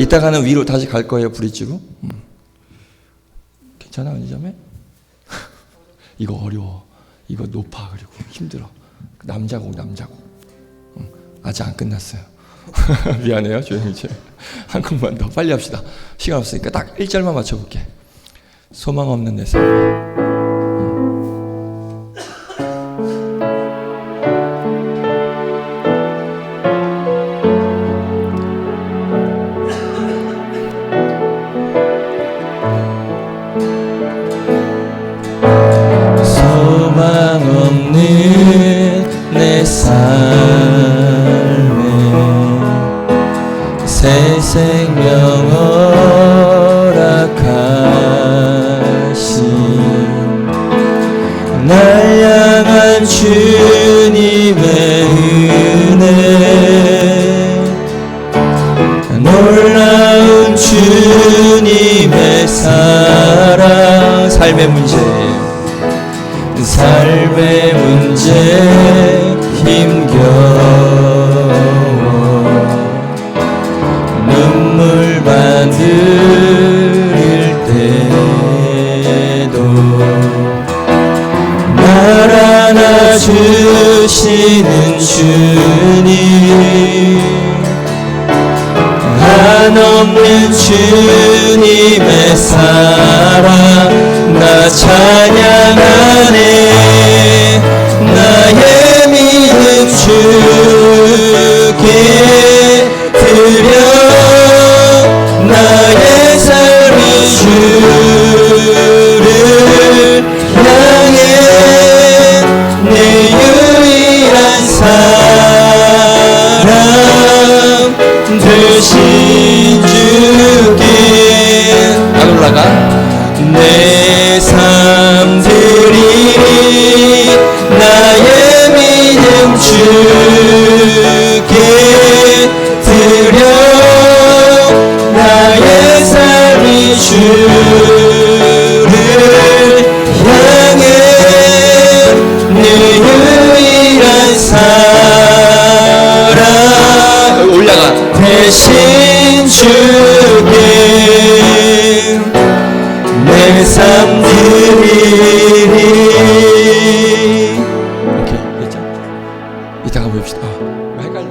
이따가는 위로 다시 갈 거예요, 브릿지로. 괜찮아, 은희자매? 이거 어려워. 이거 높아. 그리고 힘들어. 남자곡. 아직 안 끝났어요. 미안해요, 조용히 좀. 한 곡만 더 빨리 합시다. 시간 없으니까 딱 1절만 맞춰볼게. 소망 없는 내 삶. 소망 없는 내 삶에 새 생명 허락하신 날 향한 주님의 은혜, 놀라운 주님의 사랑. 삶의 문제 힘겨워 눈물 만들 때도 날 안아주시는 주님, 한없는 주님의 사랑 나 찬양하네. 나의 믿음 주께 드려 나의 삶이 주를 향해 내 유일한 사랑 되신 주께 안 올라가 내 삶 드리니 나의 믿음 주께 드려 나의 삶이 주를 향해 내 유일한 사랑 올라가 대신 주께 내 삶 드리니. 오케이, 됐죠? 이따가 봅시다. 헷갈려.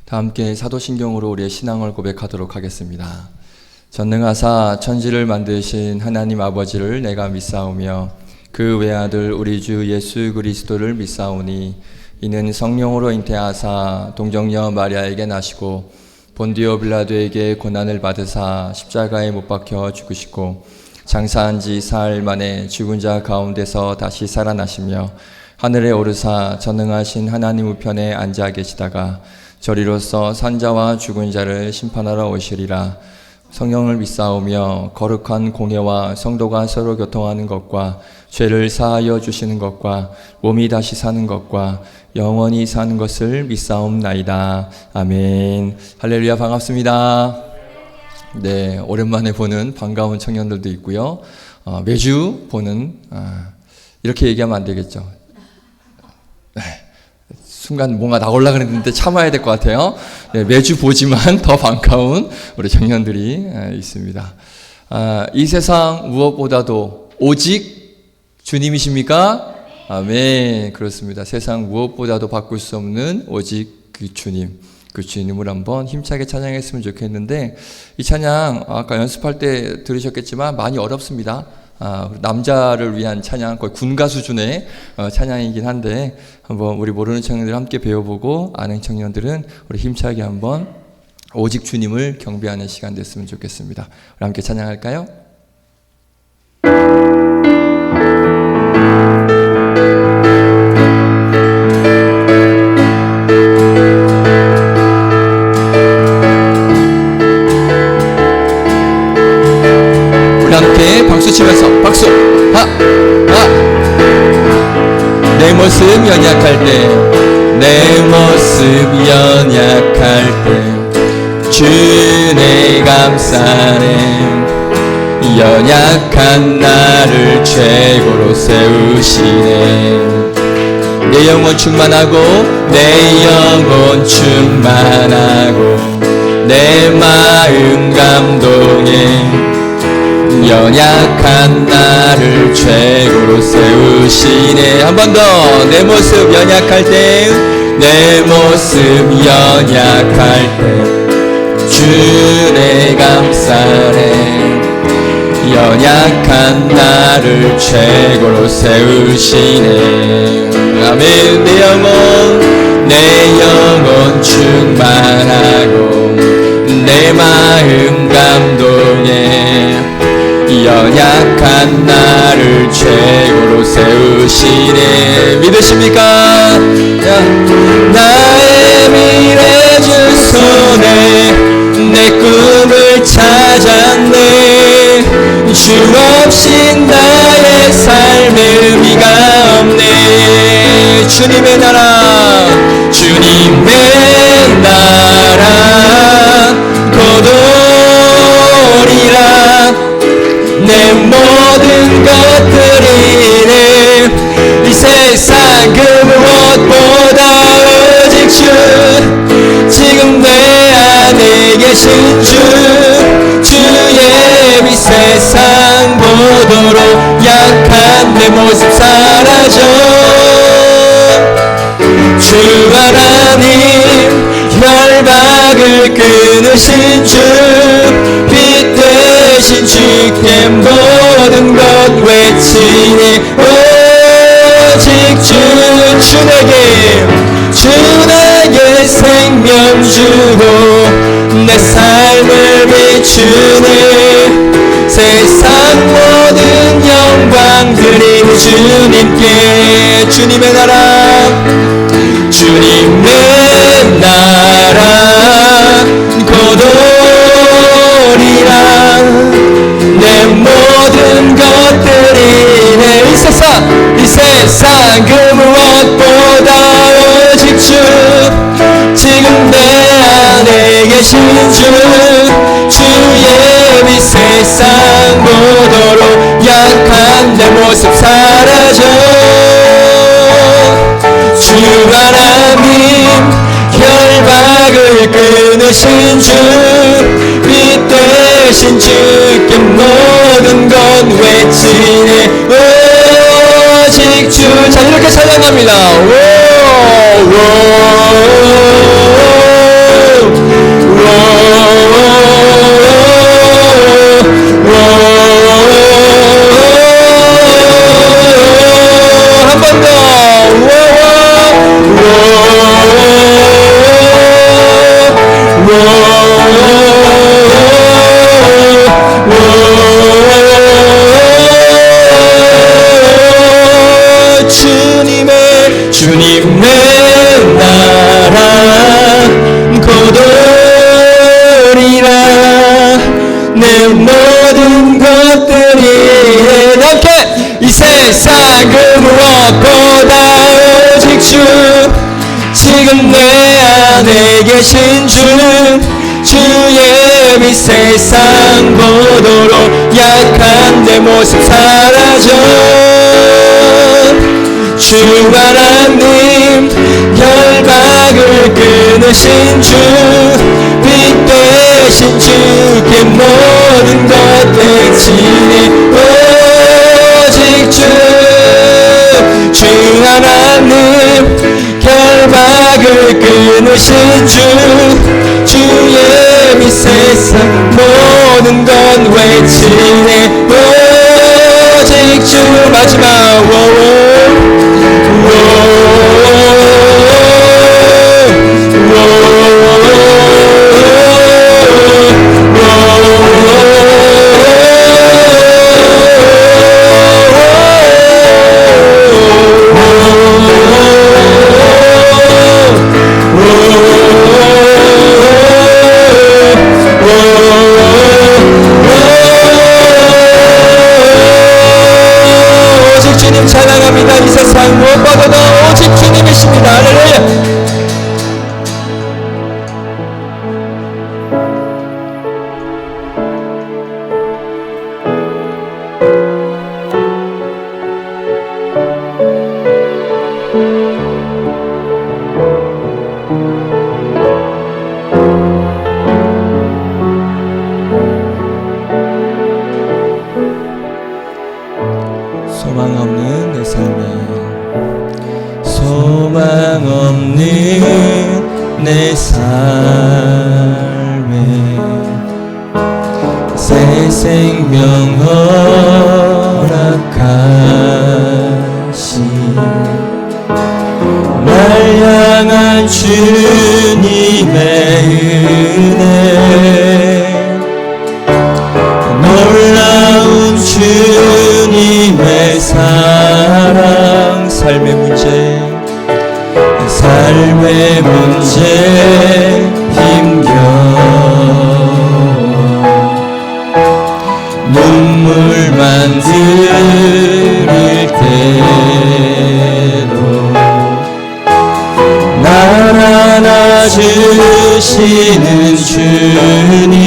다 함께 사도신경으로 우리의 신앙을 고백하도록 하겠습니다. 전능하사 천지를 만드신 하나님 아버지를 내가 믿사오며 그 외아들 우리 주 예수 그리스도를 믿사오니 이는 성령으로 잉태하사 동정녀 마리아에게 나시고 본디오 빌라도에게 고난을 받으사 십자가에 못 박혀 죽으시고 장사한 지 사흘 만에 죽은 자 가운데서 다시 살아나시며 하늘에 오르사 전능하신 하나님 우편에 앉아 계시다가 저리로서 산자와 죽은 자를 심판하러 오시리라. 성령을 믿사오며 거룩한 공회와 성도가 서로 교통하는 것과 죄를 사하여 주시는 것과 몸이 다시 사는 것과 영원히 사는 것을 믿사옵나이다. 아멘. 할렐루야. 반갑습니다. 네, 오랜만에 보는 반가운 청년들도 있고요. 매주 보는 이렇게 얘기하면 안 되겠죠. 네, 순간 뭔가 나오려고 그랬는데 참아야 될 것 같아요. 네, 매주 보지만 더 반가운 우리 청년들이 있습니다. 이 세상 무엇보다도 오직 주님이십니까? 아멘. 그렇습니다. 세상 무엇보다도 바꿀 수 없는 오직 그 주님, 그 주님을 한번 힘차게 찬양했으면 좋겠는데, 이 찬양 아까 연습할 때 들으셨겠지만 많이 어렵습니다. 남자를 위한 찬양, 거의 군가 수준의 찬양이긴 한데, 한번 우리 모르는 청년들 함께 배워보고, 아는 청년들은 우리 힘차게 한번 오직 주님을 경배하는 시간 됐으면 좋겠습니다. 우리 함께 찬양할까요? 함께 박수 치면서 박수. 내 모습 연약할 때, 내 모습 연약할 때 주내 감싸네. 연약한 나를 최고로 세우시네. 내 영혼 충만하고 내 영혼 충만하고 내 마음 감동해. 연약한 나를 최고로 세우시네. 한 번 더. 내 모습 연약할 때, 내 모습 연약할 때 주내 감싸네. 연약한 나를 최고로 세우시네. 아멘. 내 영혼 충만하고 내 마음 감동해. 연약한 나를 최고로 세우시네. 믿으십니까? 나의 미래 주소네. 내 꿈을 찾았네. 주 없이 나의 삶에 의미가 없네. 주님의 나라, 주님의 나라 거두리라. 내 모든 것들이네. 이 세상 그 무엇보다 오직 주, 지금 내 안에 계신 주, 주의 빛 세상 보도록 약한 내 모습 사라져. 주 하나님 혈박을 끊으신 주, 빛 되신 주께 모든 것 외치니 오직 주 내게 생명 주고 내 삶을 비추네. 세상 모든 영광 드린 주님께. 주님의 나라, 주님의 나라 거두리라. 내 모든 것들이 내 이 세상 그 무엇보다 오직 주, 지금 내 안에 계신 주, 주의 빛 세상 보도록 약한 내 모습 사라져. 주 하나님 혈박을 끊으신 주, 빛 되신 주께 모든 것 외치네. 오직 주. 자, 이렇게 찬양합니다. 주님 내 나라 거두리라. 내 모든 것들이 함께 이 세상 그 무엇보다 오직 주, 지금 내 안에 계신 주, 주의 빛 세상 보도록 약한 내 모습 사라져. 주 하나님 결박을 끊으신 주, 빛 되신 주께 모든 것 대신이 오직 주, 주 하나님 결박을 끊으신 주, 주의 빛 세상 모든 건 외치네 오직 주. 마지막 찬양합니다. 이 세상 무엇보다도 오직 주님이십니다. 할렐루야. 소망 없는 내 삶에, 소망 없는 내 삶에 새 생명 허락하신 날 향한 주님의 은혜, 놀라운 주님의 사랑, 삶의 문제 힘겨워 눈물만 흘릴 때도 날 안아주시는 주님,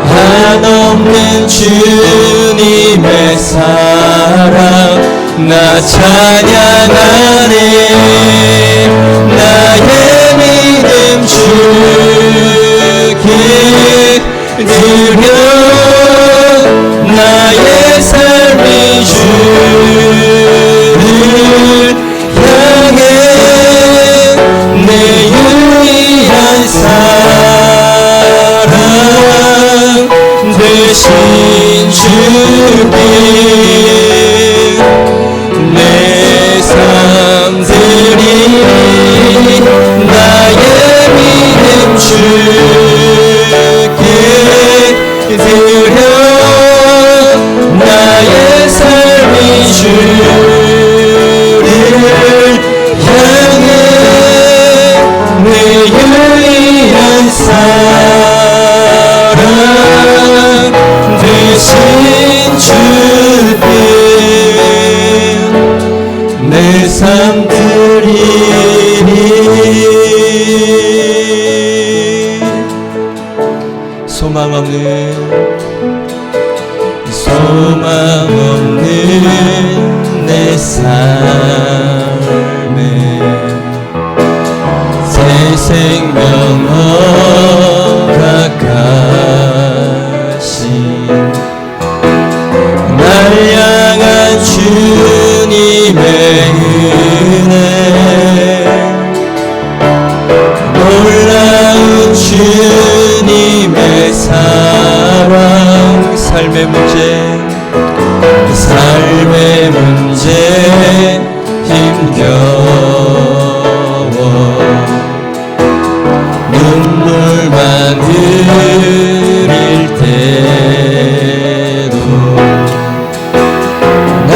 한없는 주님의 사랑 나 찬양하네. 나의 믿음 주께 드려 나의 삶이 주를 향해 내 유일한 사랑 되신 주께 내 삶들이 나의 믿음 주께 드려 나의 삶이 주를 향해 내 유일한 사랑 되신 주께 내 삶 드리리. 소망 없는 내 삶에 새 생명 허락하신 날 향한 주님의 은혜, 놀라운 주님의 사랑, 삶의 문제 힘겨워 눈물만 흘릴 때도 날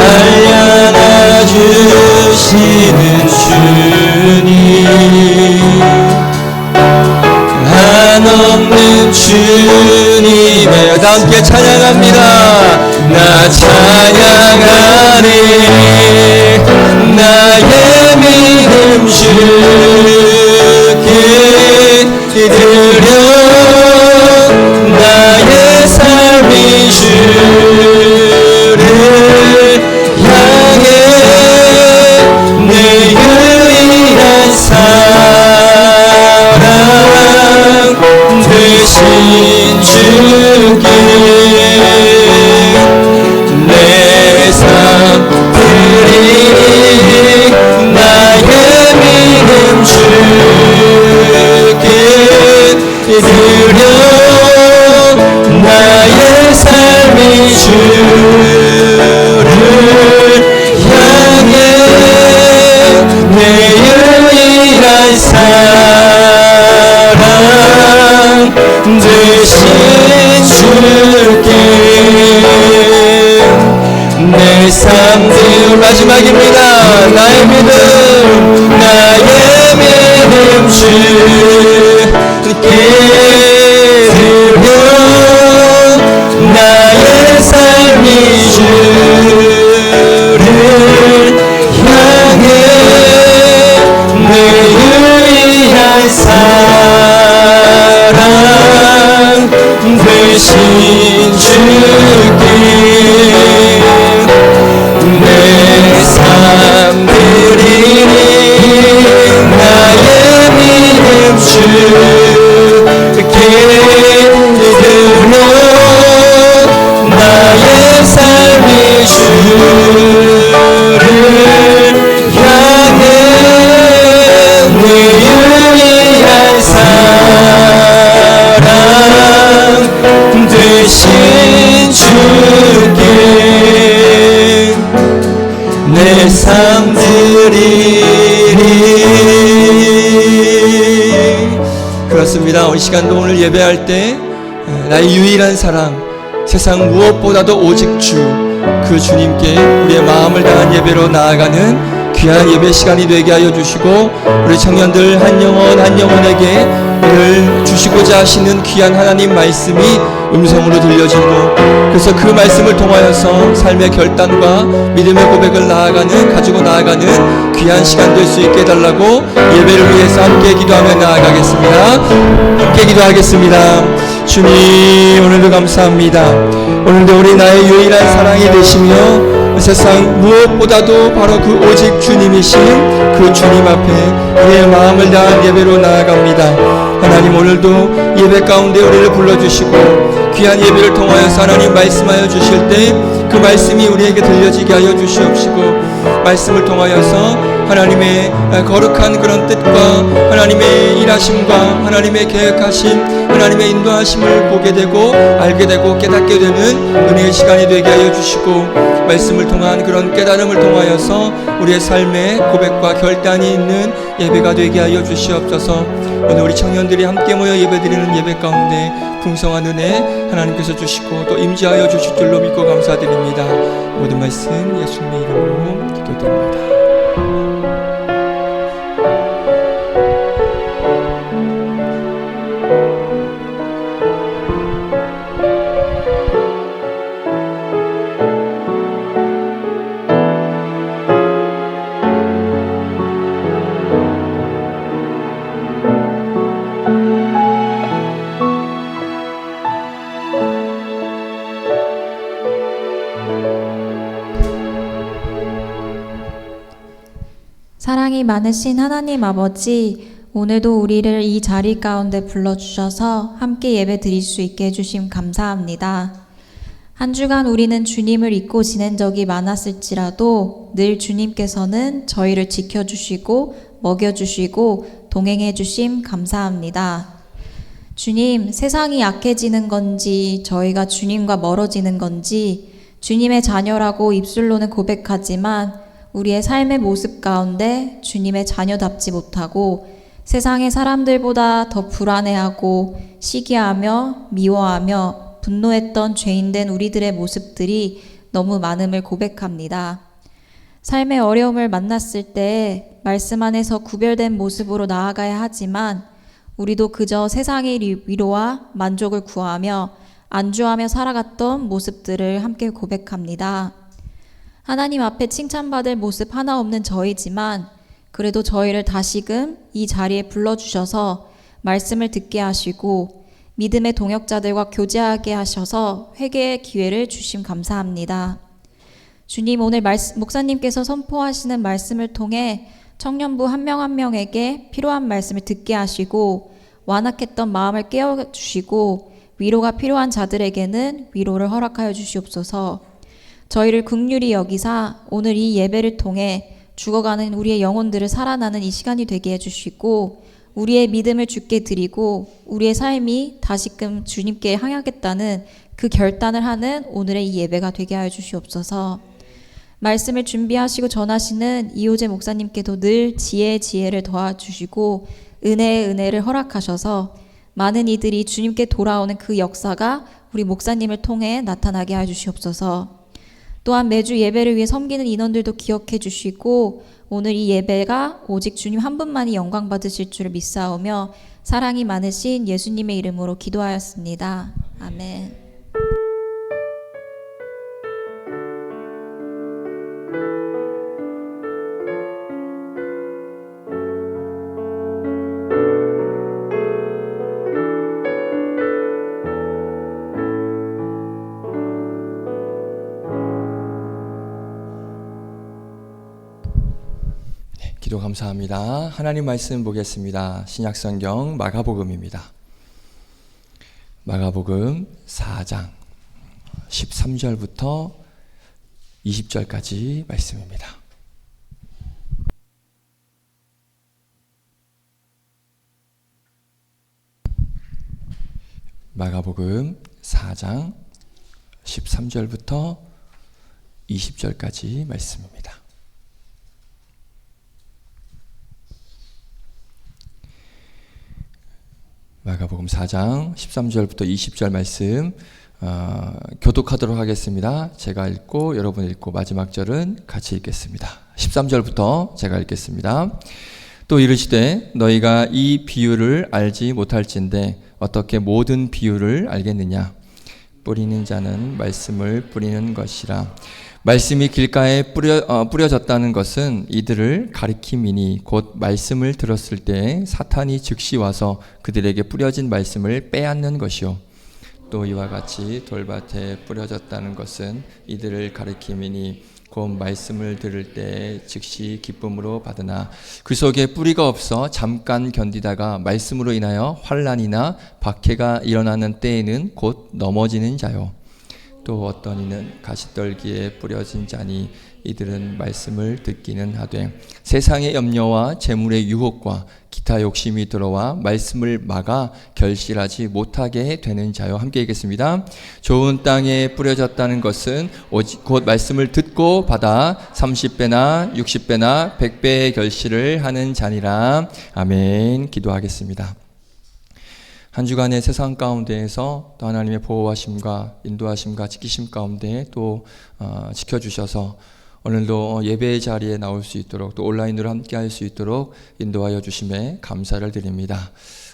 안아주 주님, 한없는 주님의, 다 함께 찬양합니다. 나 찬양하리, 나의 믿음 주께 드려, 나의 삶이 주를 향해 내 유일한 사랑 되신 주께 내 삶 드리니, 나의 믿음 주께 드려, 나의 삶이 주를 향해 내 유일한 사랑 되신 주께 내 삶들, 마지막입니다. 나의 믿음 주께 드려, 나의 삶이 주를 향해 내 유일한 사랑 되신 주께 내 삶 드리니, 나의 믿음 주께 드려, 나의 삶이 주를 향해 내 유일한 사랑 되신 주께 내 삶 드리리. 그렇습니다. 이 시간도 오늘 예배할 때 나의 유일한 사랑, 세상 무엇보다도 오직 주, 그 주님께 우리의 마음을 다한 예배로 나아가는 귀한 예배 시간이 되게 하여 주시고, 우리 청년들 한 영혼 한 영혼에게 오늘 주시고자 하시는 귀한 하나님 말씀이 음성으로 들려지고, 그래서 그 말씀을 통하여서 삶의 결단과 믿음의 고백을 가지고 나아가는 귀한 시간 될 수 있게 해달라고 예배를 위해서 함께 기도하며 나아가겠습니다. 함께 기도하겠습니다. 주님, 오늘도 감사합니다. 오늘도 우리 나의 유일한 사랑이 되시며 세상 무엇보다도 바로 그 오직 주님이신 그 주님 앞에 우리의 마음을 다한 예배로 나아갑니다. 하나님, 오늘도 예배 가운데 우리를 불러주시고 귀한 예배를 통하여서 하나님 말씀하여 주실 때 그 말씀이 우리에게 들려지게 하여 주시옵시고, 말씀을 통하여서 하나님의 거룩한 그런 뜻과 하나님의 일하심과 하나님의 계획하심, 하나님의 인도하심을 보게 되고 알게 되고 깨닫게 되는 은혜의 시간이 되게 하여 주시고, 말씀을 통한 그런 깨달음을 통하여서 우리의 삶에 고백과 결단이 있는 예배가 되게 하여 주시옵소서. 오늘 우리 청년들이 함께 모여 예배드리는 예배 가운데 풍성한 은혜 하나님께서 주시고 또 임재하여 주실 줄로 믿고 감사드립니다. 모든 말씀 예수님의 이름으로 기도드립니다. 사랑이 많으신 하나님 아버지, 오늘도 우리를 이 자리 가운데 불러주셔서 함께 예배 드릴 수 있게 해주심 감사합니다. 한 주간 우리는 주님을 잊고 지낸 적이 많았을지라도 늘 주님께서는 저희를 지켜주시고 먹여주시고 동행해 주심 감사합니다. 주님, 세상이 약해지는 건지 저희가 주님과 멀어지는 건지 주님의 자녀라고 입술로는 고백하지만 우리의 삶의 모습 가운데 주님의 자녀답지 못하고 세상의 사람들보다 더 불안해하고 시기하며 미워하며 분노했던 죄인된 우리들의 모습들이 너무 많음을 고백합니다. 삶의 어려움을 만났을 때 말씀 안에서 구별된 모습으로 나아가야 하지만 우리도 그저 세상의 위로와 만족을 구하며 안주하며 살아갔던 모습들을 함께 고백합니다. 하나님 앞에 칭찬받을 모습 하나 없는 저희지만 그래도 저희를 다시금 이 자리에 불러주셔서 말씀을 듣게 하시고 믿음의 동역자들과 교제하게 하셔서 회개의 기회를 주심 감사합니다. 주님, 오늘 목사님께서 선포하시는 말씀을 통해 청년부 한 명 한 명에게 필요한 말씀을 듣게 하시고 완악했던 마음을 깨워주시고 위로가 필요한 자들에게는 위로를 허락하여 주시옵소서. 저희를 긍휼히 여기사 오늘 이 예배를 통해 죽어가는 우리의 영혼들을 살아나는 이 시간이 되게 해주시고 우리의 믿음을 주께 드리고 우리의 삶이 다시금 주님께 향하겠다는 그 결단을 하는 오늘의 이 예배가 되게 하여 주시옵소서. 말씀을 준비하시고 전하시는 이호재 목사님께도 늘 지혜를 도와주시고 은혜를 허락하셔서 많은 이들이 주님께 돌아오는 그 역사가 우리 목사님을 통해 나타나게 하여 주시옵소서. 또한 매주 예배를 위해 섬기는 인원들도 기억해 주시고 오늘 이 예배가 오직 주님 한 분만이 영광 받으실 줄을 믿사오며 사랑이 많으신 예수님의 이름으로 기도하였습니다. 아멘. 기도 감사합니다. 하나님 말씀 보겠습니다. 신약성경 마가복음입니다. 마가복음 4장 13절부터 20절까지 말씀입니다. 마가복음 4장 13절부터 20절까지 말씀입니다. 마가복음 4장 13절부터 20절 말씀 교독하도록 하겠습니다. 제가 읽고 여러분 읽고 마지막 절은 같이 읽겠습니다. 13절부터 제가 읽겠습니다. 또 이르시되 너희가 이 비유를 알지 못할진대 어떻게 모든 비유를 알겠느냐. 뿌리는 자는 말씀을 뿌리는 것이라. 말씀이 길가에 뿌려졌다는 것은 이들을 가리킴이니 곧 말씀을 들었을 때 사탄이 즉시 와서 그들에게 뿌려진 말씀을 빼앗는 것이요. 또 이와 같이 돌밭에 뿌려졌다는 것은 이들을 가리킴이니 곧 말씀을 들을 때 즉시 기쁨으로 받으나 그 속에 뿌리가 없어 잠깐 견디다가 말씀으로 인하여 환난이나 박해가 일어나는 때에는 곧 넘어지는 자요. 또 어떤 이는 가시떨기에 뿌려진 자니 이들은 말씀을 듣기는 하되 세상의 염려와 재물의 유혹과 기타 욕심이 들어와 말씀을 막아 결실하지 못하게 되는 자요. 함께 읽겠습니다. 좋은 땅에 뿌려졌다는 것은 오직 곧 말씀을 듣고 받아 30배나 60배나 100배의 결실을 하는 자니라. 아멘. 기도하겠습니다. 한 주간의 세상 가운데에서 또 하나님의 보호하심과 인도하심과 지키심 가운데 또 지켜주셔서 오늘도 예배의 자리에 나올 수 있도록 또 온라인으로 함께 할 수 있도록 인도하여 주심에 감사를 드립니다.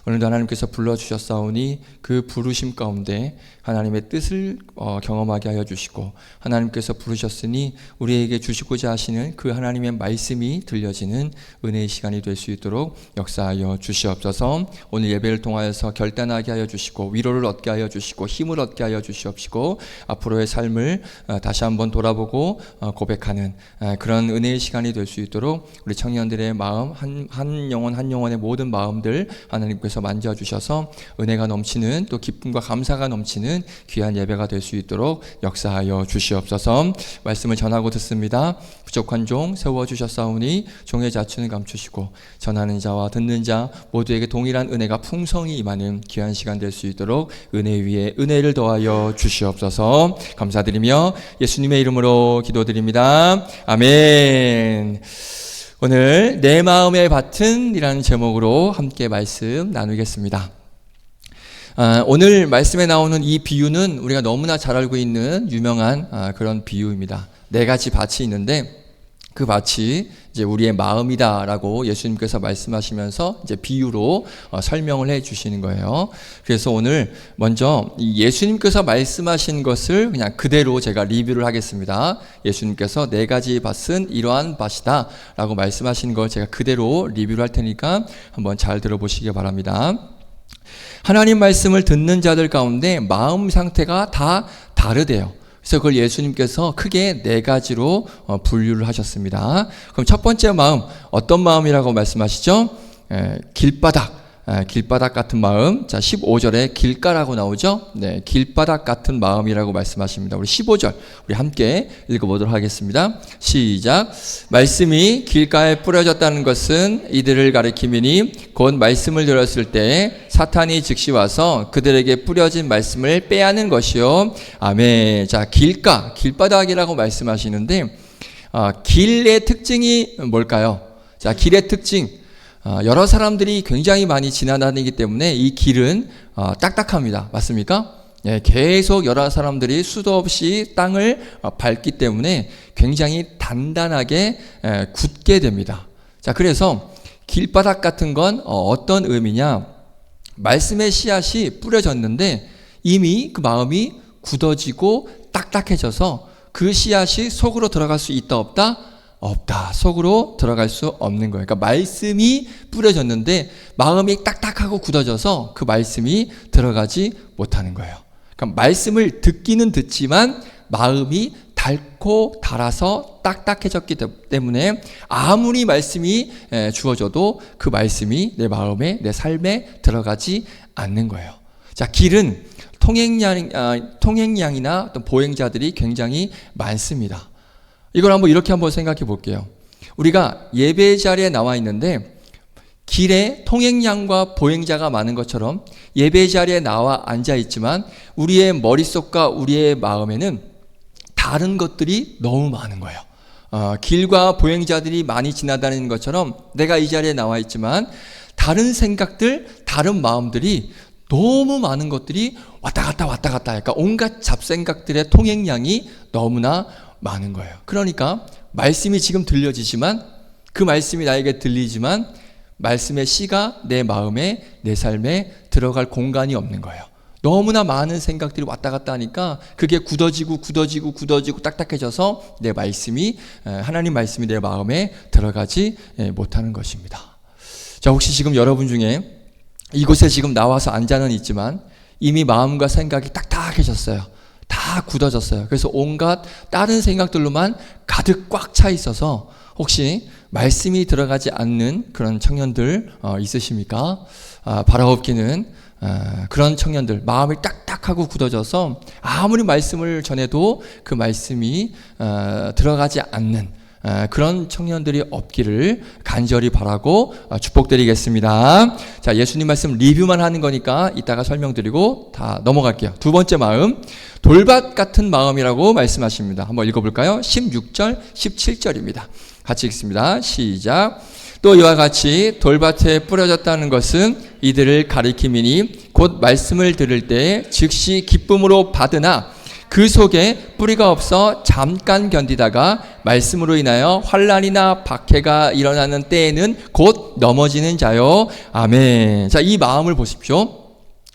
오늘도 하나님께서 불러주셨사오니 그 부르심 가운데 하나님의 뜻을 경험하게 하여 주시고 하나님께서 부르셨으니 우리에게 주시고자 하시는 그 하나님의 말씀이 들려지는 은혜의 시간이 될 수 있도록 역사하여 주시옵소서. 오늘 예배를 통하여서 결단하게 하여 주시고 위로를 얻게 하여 주시고 힘을 얻게 하여 주시옵시고 앞으로의 삶을 다시 한번 돌아보고 고백하는 그런 은혜의 시간이 될 수 있도록 우리 청년들의 마음 한 영혼 한 영혼의 모든 마음들 하나님께서 만져주셔서 은혜가 넘치는 또 기쁨과 감사가 넘치는 귀한 예배가 될 수 있도록 역사하여 주시옵소서. 말씀을 전하고 듣습니다. 부족한 종 세워주셨사오니 종의 자충을 감추시고 전하는 자와 듣는 자 모두에게 동일한 은혜가 풍성히 임하는 귀한 시간 될 수 있도록 은혜 위에 은혜를 더하여 주시옵소서. 감사드리며 예수님의 이름으로 기도드립니다. 아멘. 오늘 내 마음의 밭은이라는 제목으로 함께 말씀 나누겠습니다. 오늘 말씀에 나오는 이 비유는 우리가 너무나 잘 알고 있는 유명한 그런 비유입니다. 네 가지 밭이 있는데 그 밭이 이제 우리의 마음이다라고 예수님께서 말씀하시면서 이제 비유로 설명을 해 주시는 거예요. 그래서 오늘 먼저 이 예수님께서 말씀하신 것을 그냥 그대로 제가 리뷰를 하겠습니다. 예수님께서 네 가지 밭은 이러한 밭이다라고 말씀하신 걸 제가 그대로 리뷰를 할 테니까 한번 잘 들어보시기 바랍니다. 하나님 말씀을 듣는 자들 가운데 마음 상태가 다 다르대요. 그래서 그걸 예수님께서 크게 네 가지로 분류를 하셨습니다. 그럼 첫 번째 마음, 어떤 마음이라고 말씀하시죠? 길바닥 같은 마음. 자, 15절에 길가라고 나오죠? 네, 길바닥 같은 마음이라고 말씀하십니다. 우리 15절, 우리 함께 읽어보도록 하겠습니다. 시작. 말씀이 길가에 뿌려졌다는 것은 이들을 가리킴이니 곧 말씀을 들었을 때 사탄이 즉시 와서 그들에게 뿌려진 말씀을 빼앗는 것이요. 아멘. 자, 길바닥이라고 말씀하시는데, 길의 특징이 뭘까요? 자, 길의 특징. 여러 사람들이 굉장히 많이 지나다니기 때문에 이 길은 딱딱합니다. 맞습니까? 예, 계속 여러 사람들이 수도 없이 땅을 밟기 때문에 굉장히 단단하게 굳게 됩니다. 자, 그래서 길바닥 같은 건 어떤 의미냐? 말씀의 씨앗이 뿌려졌는데 이미 그 마음이 굳어지고 딱딱해져서 그 씨앗이 속으로 들어갈 수 있다 없다? 없다. 속으로 들어갈 수 없는 거예요. 그러니까 말씀이 뿌려졌는데 마음이 딱딱하고 굳어져서 그 말씀이 들어가지 못하는 거예요. 그러니까 말씀을 듣기는 듣지만 마음이 닳고 닳아서 딱딱해졌기 때문에 아무리 말씀이 주어져도 그 말씀이 내 마음에, 내 삶에 들어가지 않는 거예요. 자, 길은 통행량이나 어떤 보행자들이 굉장히 많습니다. 이걸 이렇게 한번 생각해 볼게요. 우리가 예배 자리에 나와 있는데 길에 통행량과 보행자가 많은 것처럼 예배 자리에 나와 앉아 있지만 우리의 머릿속과 우리의 마음에는 다른 것들이 너무 많은 거예요. 길과 보행자들이 많이 지나다니는 것처럼 내가 이 자리에 나와 있지만 다른 생각들, 다른 마음들이 너무 많은 것들이 왔다 갔다 그러니까 온갖 잡생각들의 통행량이 너무나 많은 거예요. 그러니까 말씀이 지금 들려지지만 그 말씀이 나에게 들리지만 말씀의 씨가 내 마음에, 내 삶에 들어갈 공간이 없는 거예요. 너무나 많은 생각들이 왔다 갔다 하니까 그게 굳어지고 딱딱해져서 내 말씀이, 하나님 말씀이 내 마음에 들어가지 못하는 것입니다. 자, 혹시 지금 여러분 중에 이곳에 지금 나와서 앉아는 있지만 이미 마음과 생각이 딱딱해졌어요. 다 굳어졌어요. 그래서 온갖 다른 생각들로만 가득 꽉 차 있어서 혹시 말씀이 들어가지 않는 그런 청년들 있으십니까? 바라옵기는 그런 청년들, 마음이 딱딱하고 굳어져서 아무리 말씀을 전해도 그 말씀이 들어가지 않는 그런 청년들이 없기를 간절히 바라고 축복드리겠습니다. 자, 예수님 말씀 리뷰만 하는 거니까 이따가 설명드리고 다 넘어갈게요. 두 번째 마음, 돌밭 같은 마음이라고 말씀하십니다. 한번 읽어볼까요? 16절, 17절입니다. 같이 읽습니다. 시작. 또 이와 같이 돌밭에 뿌려졌다는 것은 이들을 가리킴이니 곧 말씀을 들을 때 즉시 기쁨으로 받으나 그 속에 뿌리가 없어 잠깐 견디다가 말씀으로 인하여 환난이나 박해가 일어나는 때에는 곧 넘어지는 자요. 아멘. 자, 이 마음을 보십시오.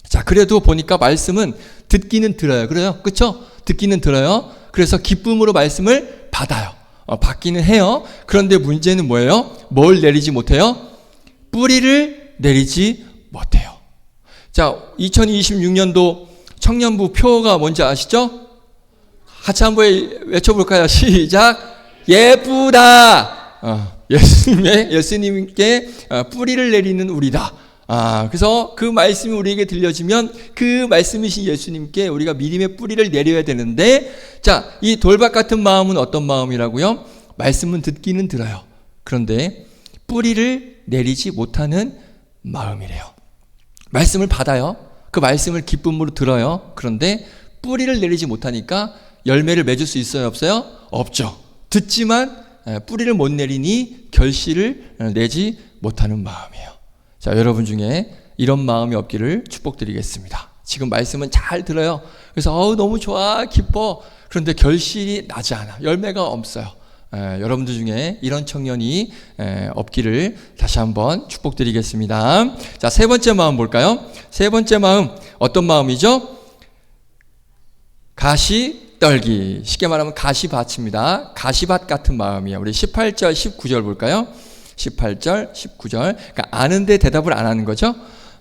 자, 그래도 보니까 말씀은 듣기는 들어요. 그래요? 그렇죠? 듣기는 들어요. 그래서 기쁨으로 말씀을 받아요. 받기는 해요. 그런데 문제는 뭐예요? 뭘 내리지 못해요? 뿌리를 내리지 못해요. 자, 2026년도 청년부 표가 뭔지 아시죠? 같이 한번 외쳐볼까요? 시작. 예쁘다. 예수님께 뿌리를 내리는 우리다. 그래서 그 말씀이 우리에게 들려지면 그 말씀이신 예수님께 우리가 믿음의 뿌리를 내려야 되는데, 자, 이 돌밭 같은 마음은 어떤 마음이라고요? 말씀은 듣기는 들어요. 그런데 뿌리를 내리지 못하는 마음이래요. 말씀을 받아요. 그 말씀을 기쁨으로 들어요. 그런데 뿌리를 내리지 못하니까 열매를 맺을 수 있어요? 없어요? 없죠. 듣지만 뿌리를 못 내리니 결실을 내지 못하는 마음이에요. 자, 여러분 중에 이런 마음이 없기를 축복드리겠습니다. 지금 말씀은 잘 들어요. 그래서 너무 좋아, 기뻐. 그런데 결실이 나지 않아. 열매가 없어요. 여러분들 중에 이런 청년이 없기를 다시 한번 축복드리겠습니다. 자, 세 번째 마음 볼까요? 세 번째 마음 어떤 마음이죠? 가시떨기, 쉽게 말하면 가시밭입니다. 가시밭 같은 마음이에요. 우리 18절 19절 볼까요? 18절 19절. 그러니까 아는데 대답을 안 하는 거죠.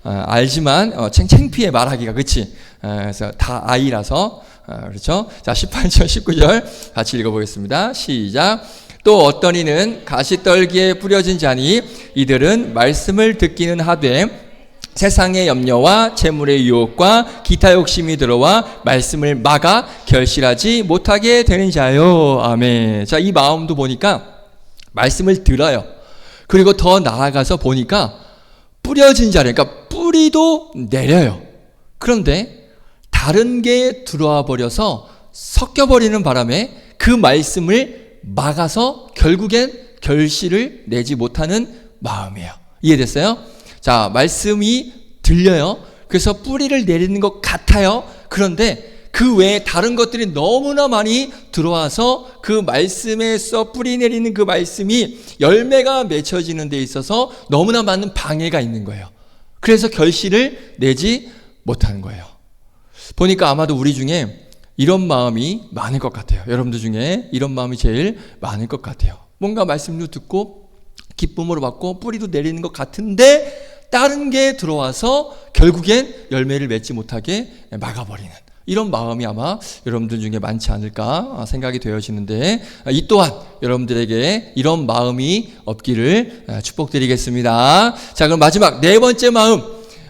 알지만 창피해 말하기가, 그치? 그래서 다 아이라서 그렇죠? 자, 18절 19절 같이 읽어보겠습니다. 시작. 또 어떤 이는 가시떨기에 뿌려진 자니 이들은 말씀을 듣기는 하되 세상의 염려와 재물의 유혹과 기타 욕심이 들어와 말씀을 막아 결실하지 못하게 되는 자요. 아멘. 자, 이 마음도 보니까 말씀을 들어요. 그리고 더 나아가서 보니까 뿌려진 자래, 그러니까 뿌리도 내려요. 그런데 다른 게 들어와 버려서 섞여버리는 바람에 그 말씀을 막아서 결국엔 결실을 내지 못하는 마음이에요. 이해됐어요? 자, 말씀이 들려요. 그래서 뿌리를 내리는 것 같아요. 그런데 그 외에 다른 것들이 너무나 많이 들어와서 그 말씀에서 뿌리 내리는 그 말씀이 열매가 맺혀지는 데 있어서 너무나 많은 방해가 있는 거예요. 그래서 결실을 내지 못하는 거예요. 보니까 아마도 우리 중에 이런 마음이 많을 것 같아요. 여러분들 중에 이런 마음이 제일 많을 것 같아요. 뭔가 말씀도 듣고 기쁨으로 받고 뿌리도 내리는 것 같은데 다른 게 들어와서 결국엔 열매를 맺지 못하게 막아버리는 이런 마음이 아마 여러분들 중에 많지 않을까 생각이 되어지는데, 이 또한 여러분들에게 이런 마음이 없기를 축복드리겠습니다. 자, 그럼 마지막 네 번째 마음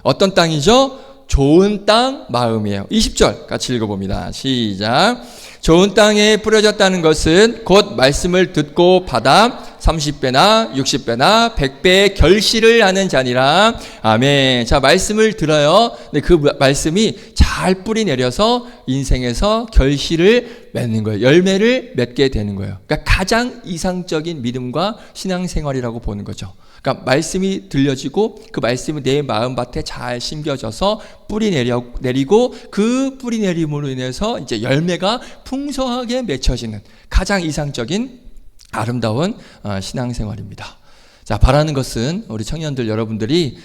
어떤 땅이죠? 좋은 땅 마음이에요. 20절 같이 읽어봅니다. 시작. 좋은 땅에 뿌려졌다는 것은 곧 말씀을 듣고 받아 30배나 60배나 100배의 결실을 하는 자니라. 아멘. 자, 말씀을 들어요. 근데 그 말씀이 잘 뿌리 내려서 인생에서 결실을 맺는 거예요. 열매를 맺게 되는 거예요. 그러니까 가장 이상적인 믿음과 신앙생활이라고 보는 거죠. 그러니까 말씀이 들려지고 그 말씀이 내 마음밭에 잘 심겨져서 뿌리 내리고 그 뿌리 내림으로 인해서 이제 열매가 풍성하게 맺혀지는 가장 이상적인 아름다운 신앙생활입니다. 자, 바라는 것은 우리 청년들 여러분들이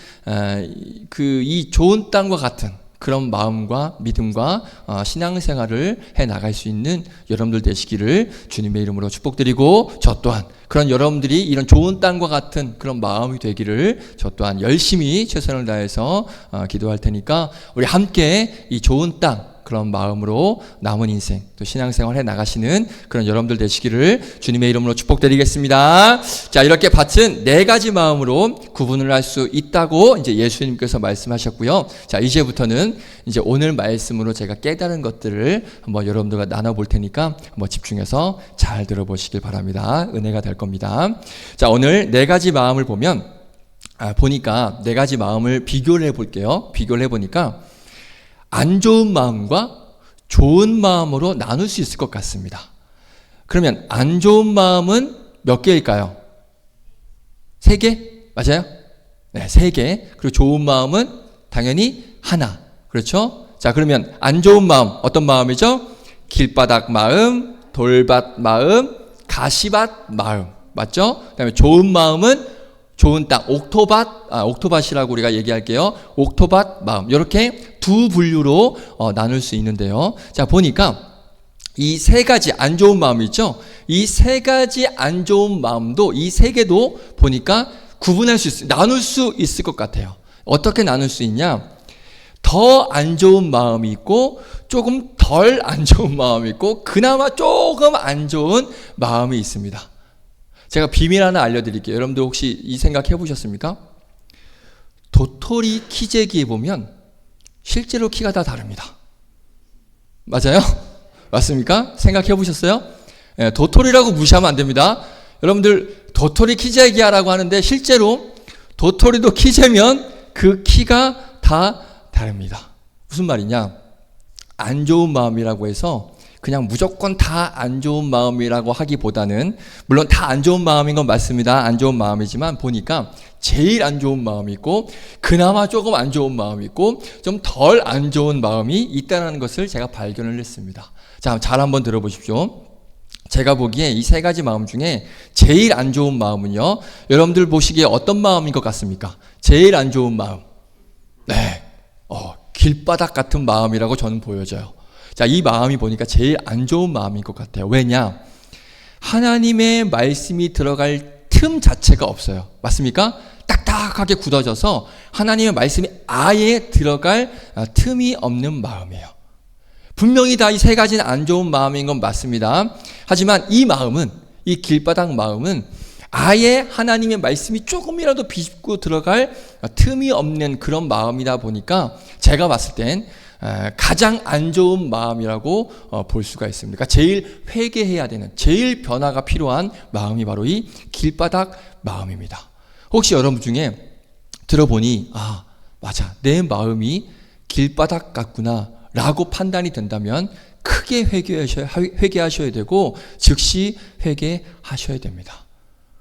이 좋은 땅과 같은 그런 마음과 믿음과 신앙생활을 해 나갈 수 있는 여러분들 되시기를 주님의 이름으로 축복드리고, 저 또한 그런 여러분들이 이런 좋은 땅과 같은 그런 마음이 되기를 저 또한 열심히 최선을 다해서 기도할 테니까 우리 함께 이 좋은 땅 그런 마음으로 남은 인생 또 신앙생활 해 나가시는 그런 여러분들 되시기를 주님의 이름으로 축복드리겠습니다. 자, 이렇게 밭은 네 가지 마음으로 구분을 할 수 있다고 이제 예수님께서 말씀하셨고요. 자, 이제부터는 이제 오늘 말씀으로 제가 깨달은 것들을 한번 여러분들과 나눠볼 테니까 한번 집중해서 잘 들어보시길 바랍니다. 은혜가 될 겁니다. 자, 오늘 네 가지 마음을 보니까 네 가지 마음을 비교를 해볼게요. 비교를 해보니까 안 좋은 마음과 좋은 마음으로 나눌 수 있을 것 같습니다. 그러면 안 좋은 마음은 몇 개일까요? 3개? 맞아요? 네, 3개. 그리고 좋은 마음은 당연히 하나. 그렇죠? 자, 그러면 안 좋은 마음, 어떤 마음이죠? 길바닥 마음, 돌밭 마음, 가시밭 마음. 맞죠? 그 다음에 좋은 마음은 좋은 땅, 옥토밭이라고 우리가 얘기할게요. 옥토밭 마음. 이렇게 두 분류로 나눌 수 있는데요. 자, 보니까 이 세 가지 안 좋은 마음이 있죠? 이 세 가지 안 좋은 마음도 이 세 개도 보니까 나눌 수 있을 것 같아요. 어떻게 나눌 수 있냐? 더 안 좋은 마음이 있고 조금 덜 안 좋은 마음이 있고 그나마 조금 안 좋은 마음이 있습니다. 제가 비밀 하나 알려드릴게요. 여러분들 혹시 이 생각 해보셨습니까? 도토리 키 재기에 보면 실제로 키가 다 다릅니다. 맞아요? 맞습니까? 생각해 보셨어요? 네, 도토리라고 무시하면 안 됩니다. 여러분들 도토리 키 재기 하라고 하는데 실제로 도토리도 키 재면 그 키가 다 다릅니다. 무슨 말이냐? 안 좋은 마음이라고 해서 그냥 무조건 다 안 좋은 마음이라고 하기보다는, 물론 다 안 좋은 마음인 건 맞습니다. 안 좋은 마음이지만 보니까 제일 안 좋은 마음이 있고 그나마 조금 안 좋은 마음이 있고 좀 덜 안 좋은 마음이 있다는 것을 제가 발견을 했습니다. 자, 잘 한번 들어보십시오. 제가 보기에 이 세 가지 마음 중에 제일 안 좋은 마음은요, 여러분들 보시기에 어떤 마음인 것 같습니까? 제일 안 좋은 마음. 네. 길바닥 같은 마음이라고 저는 보여져요. 자, 이 마음이 보니까 제일 안 좋은 마음인 것 같아요. 왜냐? 하나님의 말씀이 들어갈 틈 자체가 없어요. 맞습니까? 딱딱하게 굳어져서 하나님의 말씀이 아예 들어갈 틈이 없는 마음이에요. 분명히 다 이 세 가지는 안 좋은 마음인 건 맞습니다. 하지만 이 마음은, 이 길바닥 마음은 아예 하나님의 말씀이 조금이라도 비집고 들어갈 틈이 없는 그런 마음이다 보니까 제가 봤을 땐 가장 안 좋은 마음이라고 볼 수가 있습니다. 그러니까 제일 회개해야 되는, 제일 변화가 필요한 마음이 바로 이 길바닥 마음입니다. 혹시 여러분 중에 들어보니 맞아, 내 마음이 길바닥 같구나 라고 판단이 된다면 크게 회개하셔야 되고 즉시 회개하셔야 됩니다.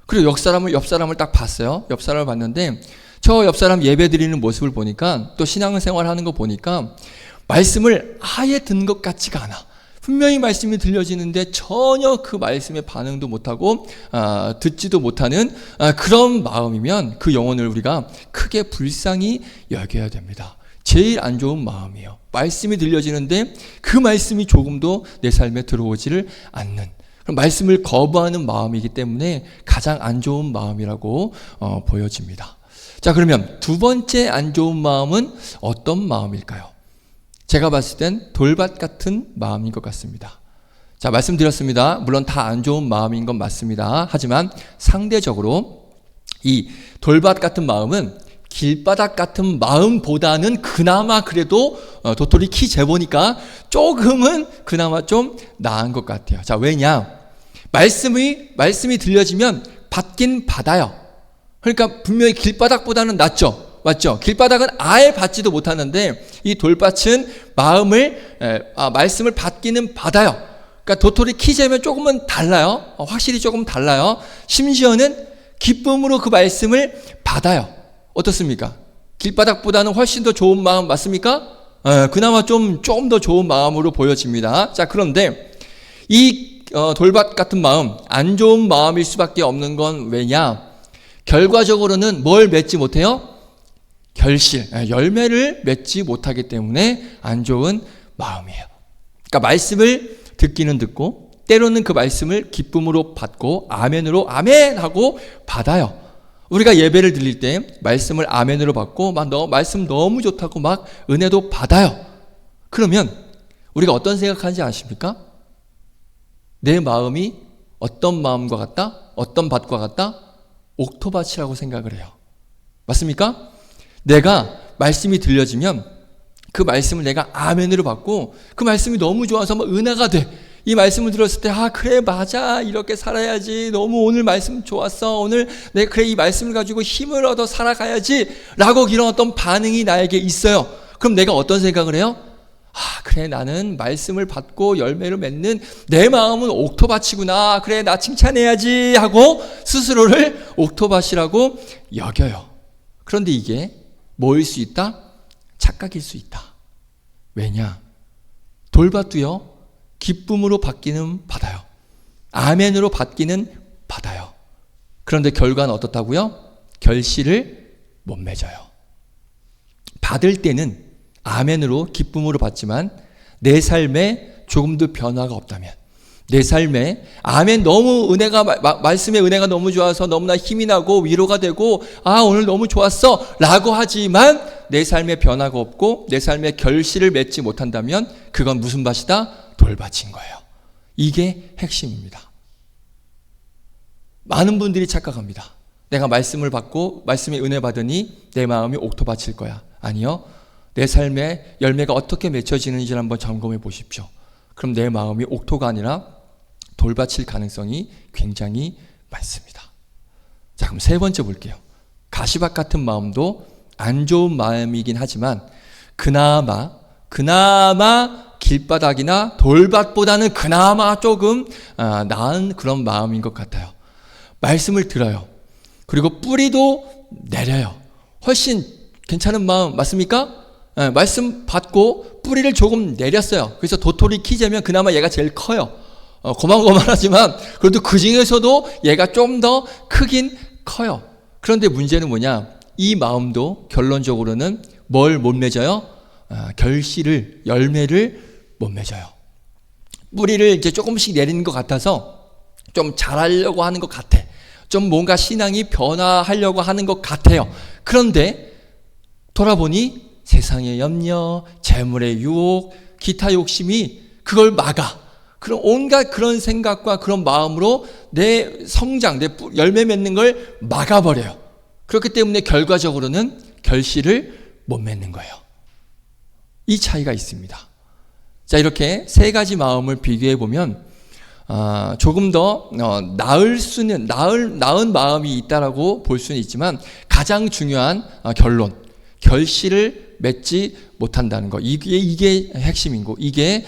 그리고 옆 사람을 딱 봤어요. 옆 사람을 봤는데 저 옆 사람 예배 드리는 모습을 보니까, 또 신앙생활 하는 거 보니까 말씀을 아예 듣는 것 같지가 않아. 분명히 말씀이 들려지는데 전혀 그 말씀에 반응도 못하고 듣지도 못하는 그런 마음이면 그 영혼을 우리가 크게 불쌍히 여겨야 됩니다. 제일 안 좋은 마음이에요. 말씀이 들려지는데 그 말씀이 조금도 내 삶에 들어오지를 않는, 말씀을 거부하는 마음이기 때문에 가장 안 좋은 마음이라고 보여집니다. 자, 그러면 두 번째 안 좋은 마음은 어떤 마음일까요? 제가 봤을 땐 돌밭 같은 마음인 것 같습니다. 자, 말씀드렸습니다. 물론 다 안 좋은 마음인 건 맞습니다. 하지만 상대적으로 이 돌밭 같은 마음은 길바닥 같은 마음보다는 그나마 그래도 도토리 키 재보니까 조금은 그나마 좀 나은 것 같아요. 자, 왜냐? 말씀이 들려지면 받긴 받아요. 그러니까 분명히 길바닥보다는 낫죠. 맞죠? 길바닥은 아예 받지도 못하는데 이 돌밭은 말씀을 받기는 받아요. 그러니까 도토리 키 재면 조금은 달라요. 확실히 조금 달라요. 심지어는 기쁨으로 그 말씀을 받아요. 어떻습니까? 길바닥보다는 훨씬 더 좋은 마음 맞습니까? 그나마 좀 더 좋은 마음으로 보여집니다. 자, 그런데 이 돌밭 같은 마음, 안 좋은 마음일 수밖에 없는 건 왜냐? 결과적으로는 뭘 맺지 못해요? 결실, 열매를 맺지 못하기 때문에 안 좋은 마음이에요. 그러니까 말씀을 듣기는 듣고 때로는 그 말씀을 기쁨으로 받고 아멘으로 아멘하고 받아요. 우리가 예배를 드릴 때 말씀을 아멘으로 받고 말씀 너무 좋다고 막 은혜도 받아요. 그러면 우리가 어떤 생각하는지 아십니까? 내 마음이 어떤 마음과 같다? 어떤 밭과 같다? 옥토밭이라고 생각을 해요. 맞습니까? 내가 말씀이 들려지면 그 말씀을 내가 아멘으로 받고 그 말씀이 너무 좋아서 막 은혜가 돼. 이 말씀을 들었을 때 그래 맞아 이렇게 살아야지, 너무 오늘 말씀 좋았어, 오늘 내가 그래 이 말씀을 가지고 힘을 얻어 살아가야지 라고 이런 어떤 반응이 나에게 있어요. 그럼 내가 어떤 생각을 해요? 그래 나는 말씀을 받고 열매를 맺는 내 마음은 옥토밭이구나, 그래 나 칭찬해야지 하고 스스로를 옥토밭이라고 여겨요. 그런데 이게 뭐일 수 있다? 착각일 수 있다. 왜냐? 돌밭도요 기쁨으로 받기는 받아요. 아멘으로 받기는 받아요. 그런데 결과는 어떻다고요? 결실을 못 맺어요. 받을 때는 아멘으로 기쁨으로 받지만 내 삶에 조금도 변화가 없다면, 내 삶에 아멘 너무 말씀의 은혜가 너무 좋아서 너무나 힘이 나고 위로가 되고 오늘 너무 좋았어 라고 하지만 내 삶에 변화가 없고 내 삶에 결실을 맺지 못한다면 그건 무슨 밭이다? 돌밭인 거예요. 이게 핵심입니다. 많은 분들이 착각합니다. 내가 말씀을 받고 말씀의 은혜 받으니 내 마음이 옥토밭일 거야. 아니요. 내 삶에 열매가 어떻게 맺혀지는지를 한번 점검해 보십시오. 그럼 내 마음이 옥토가 아니라 돌밭일 가능성이 굉장히 많습니다. 자, 그럼 세 번째 볼게요. 가시밭 같은 마음도 안 좋은 마음이긴 하지만 그나마 길바닥이나 돌밭보다는 그나마 조금 나은 그런 마음인 것 같아요. 말씀을 들어요. 그리고 뿌리도 내려요. 훨씬 괜찮은 마음 맞습니까? 말씀 받고 뿌리를 조금 내렸어요. 그래서 도토리 키 재면 그나마 얘가 제일 커요. 고만고만하지만 그래도 그 중에서도 얘가 좀 더 크긴 커요. 그런데 문제는 뭐냐? 이 마음도 결론적으로는 뭘 못 맺어요? 결실을, 열매를 못 맺어요. 뿌리를 이제 조금씩 내리는 것 같아서 좀 잘하려고 하는 것 같아. 좀 뭔가 신앙이 변화하려고 하는 것 같아요. 그런데 돌아보니 세상의 염려, 재물의 유혹, 기타 욕심이 그걸 막아. 그런 온갖 그런 생각과 그런 마음으로 내 성장, 내 열매 맺는 걸 막아버려요. 그렇기 때문에 결과적으로는 결실을 못 맺는 거예요. 이 차이가 있습니다. 자, 이렇게 세 가지 마음을 비교해 보면 조금 더 나은 마음이 있다라고 볼 수는 있지만 가장 중요한 결론, 결실을 맺지 못한다는 것, 이게 핵심이고 이게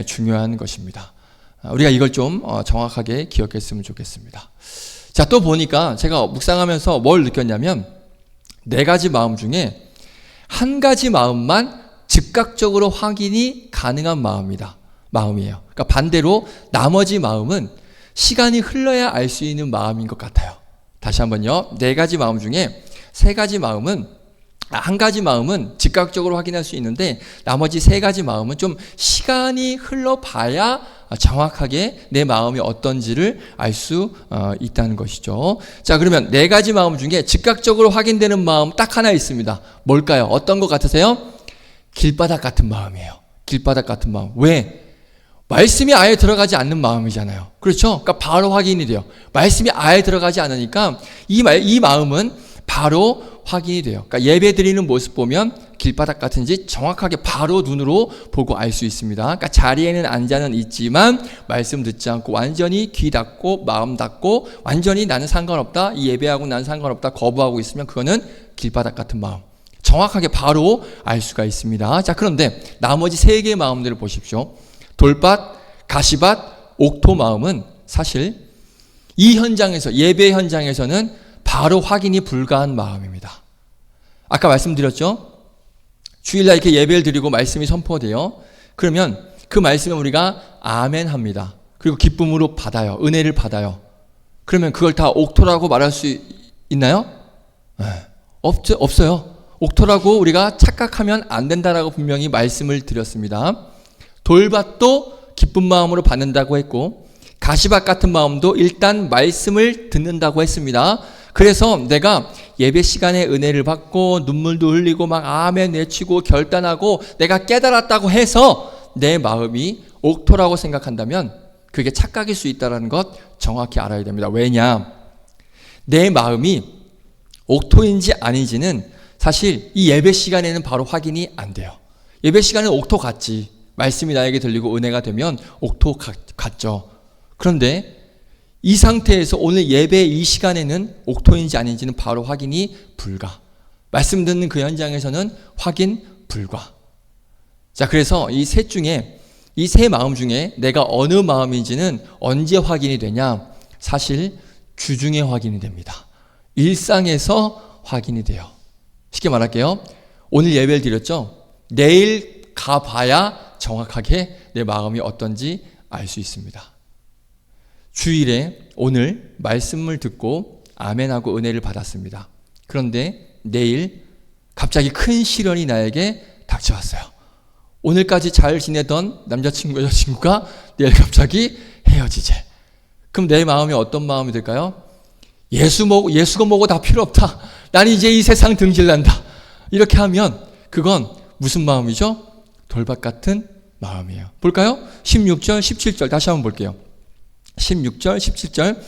중요한 것입니다. 우리가 이걸 좀 정확하게 기억했으면 좋겠습니다. 자, 또 보니까 제가 묵상하면서 뭘 느꼈냐면 네 가지 마음 중에 한 가지 마음만 즉각적으로 확인이 가능한 마음이에요. 그러니까 반대로 나머지 마음은 시간이 흘러야 알 수 있는 마음인 것 같아요. 다시 한번요. 네 가지 마음 중에 한 가지 마음은 즉각적으로 확인할 수 있는데 나머지 세 가지 마음은 좀 시간이 흘러봐야 정확하게 내 마음이 어떤지를 알 수 있다는 것이죠. 자, 그러면 네 가지 마음 중에 즉각적으로 확인되는 마음 딱 하나 있습니다. 뭘까요? 어떤 것 같으세요? 길바닥 같은 마음이에요. 길바닥 같은 마음. 왜? 말씀이 아예 들어가지 않는 마음이잖아요. 그렇죠? 그러니까 바로 확인이 돼요. 말씀이 아예 들어가지 않으니까 이 마음은 바로 확인이 돼요. 그러니까 예배 드리는 모습 보면 길바닥 같은지 정확하게 바로 눈으로 보고 알 수 있습니다. 그러니까 자리에는 앉아는 있지만 말씀 듣지 않고 완전히 귀 닫고 마음 닫고 완전히 나는 상관없다, 이 예배하고 나는 상관없다 거부하고 있으면 그거는 길바닥 같은 마음. 정확하게 바로 알 수가 있습니다. 자, 그런데 나머지 세 개의 마음들을 보십시오. 돌밭, 가시밭, 옥토 마음은 사실 이 현장에서, 예배 현장에서는 바로 확인이 불가한 마음입니다. 아까 말씀드렸죠? 주일날 이렇게 예배를 드리고 말씀이 선포돼요. 그러면 그 말씀을 우리가 아멘 합니다. 그리고 기쁨으로 받아요. 은혜를 받아요. 그러면 그걸 다 옥토라고 말할 수 있나요? 없어요. 옥토라고 우리가 착각하면 안 된다라고 분명히 말씀을 드렸습니다. 돌밭도 기쁜 마음으로 받는다고 했고 가시밭 같은 마음도 일단 말씀을 듣는다고 했습니다. 그래서 내가 예배 시간에 은혜를 받고 눈물도 흘리고 막 아멘 외치고 결단하고 내가 깨달았다고 해서 내 마음이 옥토라고 생각한다면 그게 착각일 수 있다는 것 정확히 알아야 됩니다. 왜냐? 내 마음이 옥토인지 아닌지는 사실 이 예배 시간에는 바로 확인이 안 돼요. 예배 시간은 옥토 같지. 말씀이 나에게 들리고 은혜가 되면 옥토 같죠. 그런데 이 상태에서 오늘 예배 이 시간에는 옥토인지 아닌지는 바로 확인이 불가. 말씀 듣는 그 현장에서는 확인 불가. 자, 그래서 이 세 마음 중에 내가 어느 마음인지는 언제 확인이 되냐? 사실 주중에 확인이 됩니다. 일상에서 확인이 돼요. 쉽게 말할게요. 오늘 예배를 드렸죠? 내일 가봐야 정확하게 내 마음이 어떤지 알 수 있습니다. 주일에 오늘 말씀을 듣고 아멘하고 은혜를 받았습니다. 그런데 내일 갑자기 큰 시련이 나에게 닥쳐왔어요. 오늘까지 잘 지내던 남자친구, 여자친구가 내일 갑자기 헤어지재. 그럼 내 마음이 어떤 마음이 될까요? 예수가 뭐고 다 필요 없다. 나는 이제 이 세상 등질난다. 이렇게 하면 그건 무슨 마음이죠? 돌밭 같은 마음이에요. 볼까요? 16절, 17절 다시 한번 볼게요. 16절, 17절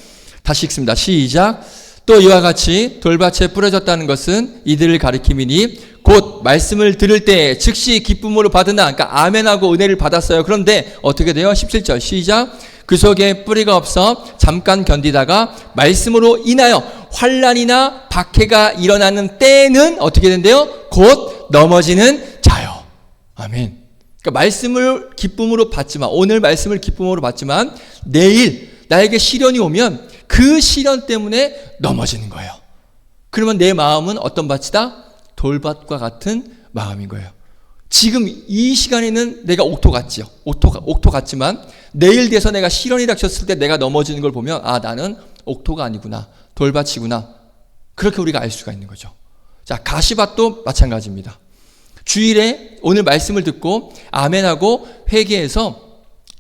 다시 읽습니다. 시작. 또 이와 같이 돌밭에 뿌려졌다는 것은 이들을 가리킴이니 곧 말씀을 들을 때 즉시 기쁨으로 받으나, 그러니까 아멘하고 은혜를 받았어요. 그런데 어떻게 돼요? 17절 시작. 그 속에 뿌리가 없어 잠깐 견디다가 말씀으로 인하여 환난이나 박해가 일어나는 때에는 어떻게 된대요? 곧 넘어지는 자요. 아멘. 그러니까 말씀을 기쁨으로 받지만, 오늘 말씀을 기쁨으로 받지만 내일 나에게 시련이 오면 그 시련 때문에 넘어지는 거예요. 그러면 내 마음은 어떤 밭이다? 돌밭과 같은 마음인 거예요. 지금 이 시간에는 내가 옥토 같지요. 옥토 같지만 내일 돼서 내가 시련이 닥쳤을 때 내가 넘어지는 걸 보면 아, 나는 옥토가 아니구나, 돌밭이구나, 그렇게 우리가 알 수가 있는 거죠. 자, 가시밭도 마찬가지입니다. 주일에 오늘 말씀을 듣고 아멘하고 회개해서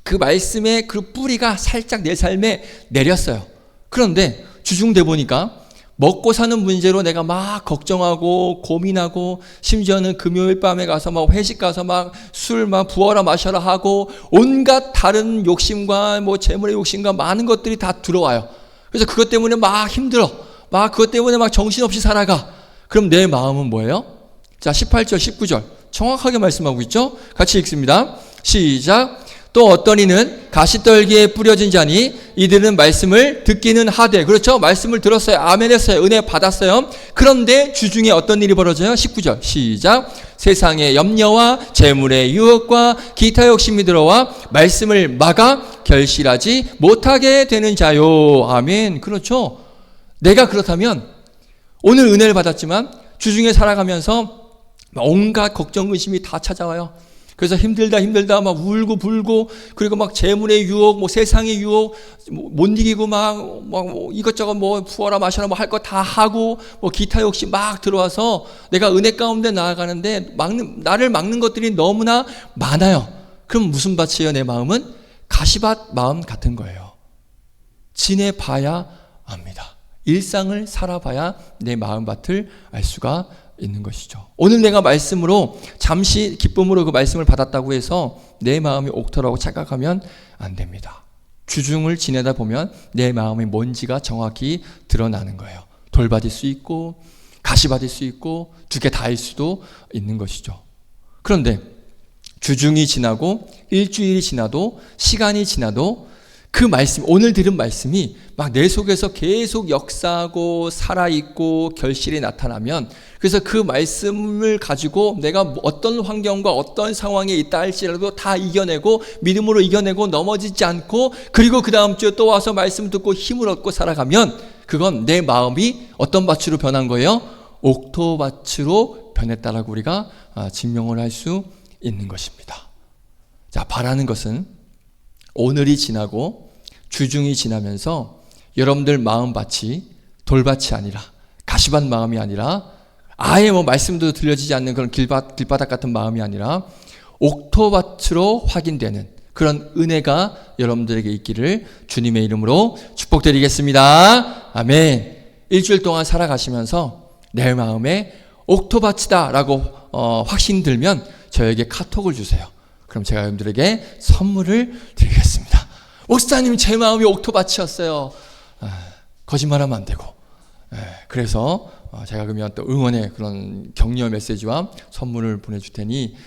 그 말씀의 그 뿌리가 살짝 내 삶에 내렸어요. 그런데 주중돼 보니까 먹고 사는 문제로 내가 막 걱정하고 고민하고, 심지어는 금요일 밤에 가서 막 회식 가서 막 술 막 부어라 마셔라 하고 온갖 다른 욕심과 뭐 재물의 욕심과 많은 것들이 다 들어와요. 그래서 그것 때문에 막 힘들어. 막 그것 때문에 막 정신없이 살아가. 그럼 내 마음은 뭐예요? 자, 18절, 19절 정확하게 말씀하고 있죠? 같이 읽습니다. 시작. 또 어떤 이는 가시떨기에 뿌려진 자니 이들은 말씀을 듣기는 하되, 그렇죠? 말씀을 들었어요. 아멘 했어요. 은혜 받았어요. 그런데 주중에 어떤 일이 벌어져요? 19절 시작. 세상의 염려와 재물의 유혹과 기타 욕심이 들어와 말씀을 막아 결실하지 못하게 되는 자요. 아멘. 그렇죠? 내가 그렇다면 오늘 은혜를 받았지만 주중에 살아가면서 온갖 걱정 의심이 다 찾아와요. 그래서 힘들다 막 울고 불고, 그리고 막 재물의 유혹, 뭐 세상의 유혹 못 이기고 막 이것저것 뭐 부어라 마셔라 뭐 할 거 다 하고, 뭐 기타 욕심 막 들어와서 내가 은혜 가운데 나아가는데 나를 막는 것들이 너무나 많아요. 그럼 무슨 밭이에요? 내 마음은 가시밭 마음 같은 거예요. 지내봐야 압니다. 일상을 살아봐야 내 마음밭을 알 수가 있는 것이죠. 오늘 내가 말씀으로 잠시 기쁨으로 그 말씀을 받았다고 해서 내 마음이 옥토라고 착각하면 안 됩니다. 주중을 지내다 보면 내 마음의 뭔지가 정확히 드러나는 거예요. 돌밭일 수 있고 가시밭일 수 있고 두 개 다일 수도 있는 것이죠. 그런데 주중이 지나고 일주일이 지나도 시간이 지나도 그 말씀, 오늘 들은 말씀이 막 내 속에서 계속 역사하고 살아있고 결실이 나타나면, 그래서 그 말씀을 가지고 내가 어떤 환경과 어떤 상황에 있다 할지라도 다 이겨내고 믿음으로 이겨내고 넘어지지 않고, 그리고 그 다음 주에 또 와서 말씀 듣고 힘을 얻고 살아가면 그건 내 마음이 어떤 밭으로 변한 거예요? 옥토밭으로 변했다라고 우리가 증명을 할 수 있는 것입니다. 자, 바라는 것은 오늘이 지나고 주중이 지나면서 여러분들 마음밭이 돌밭이 아니라, 가시밭 마음이 아니라, 아예 뭐 말씀도 들려지지 않는 그런 길바닥 같은 마음이 아니라 옥토밭으로 확인되는 그런 은혜가 여러분들에게 있기를 주님의 이름으로 축복드리겠습니다. 아멘. 일주일 동안 살아가시면서 내 마음에 옥토밭이다 라고 확신 들면 저에게 카톡을 주세요. 그럼 제가 여러분들에게 선물을 드리겠습니다. 목사님, 제 마음이 옥토밭이었어요. 거짓말하면 안 되고. 그래서 제가 그러면 또 응원의 그런 격려 메시지와 선물을 보내줄 테니,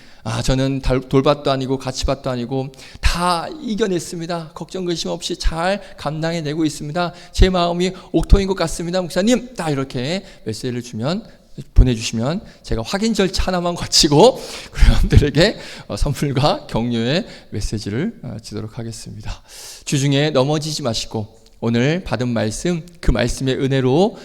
저는 돌밭도 아니고 가시밭도 아니고 다 이겨냈습니다. 걱정 근심 없이 잘 감당해내고 있습니다. 제 마음이 옥토인 것 같습니다. 목사님, 딱 이렇게 메시지를 보내주시면 제가 확인 절차 하나만 거치고 여러분들에게 선물과 격려의 메시지를 주도록 하겠습니다. 주중에 넘어지지 마시고 오늘 받은 말씀, 그 말씀의 은혜로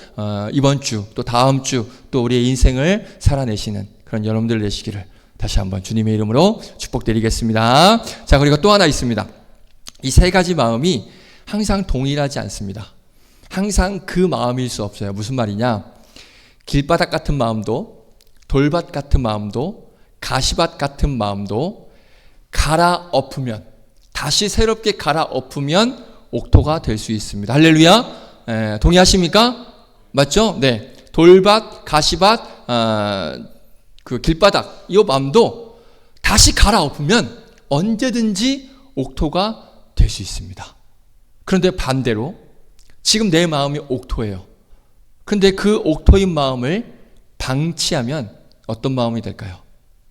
이번 주 또 다음 주 또 우리의 인생을 살아내시는 그런 여러분들 되시기를 다시 한번 주님의 이름으로 축복드리겠습니다. 자, 그리고 또 하나 있습니다. 이 세 가지 마음이 항상 동일하지 않습니다. 항상 그 마음일 수 없어요. 무슨 말이냐? 길바닥 같은 마음도, 돌밭 같은 마음도, 가시밭 같은 마음도 갈아엎으면, 다시 새롭게 갈아엎으면 옥토가 될 수 있습니다. 할렐루야. 동의하십니까? 맞죠? 네. 돌밭, 가시밭, 그 길바닥, 이 마음도 다시 갈아엎으면 언제든지 옥토가 될 수 있습니다. 그런데 반대로 지금 내 마음이 옥토예요. 그런데 그 옥토인 마음을 방치하면 어떤 마음이 될까요?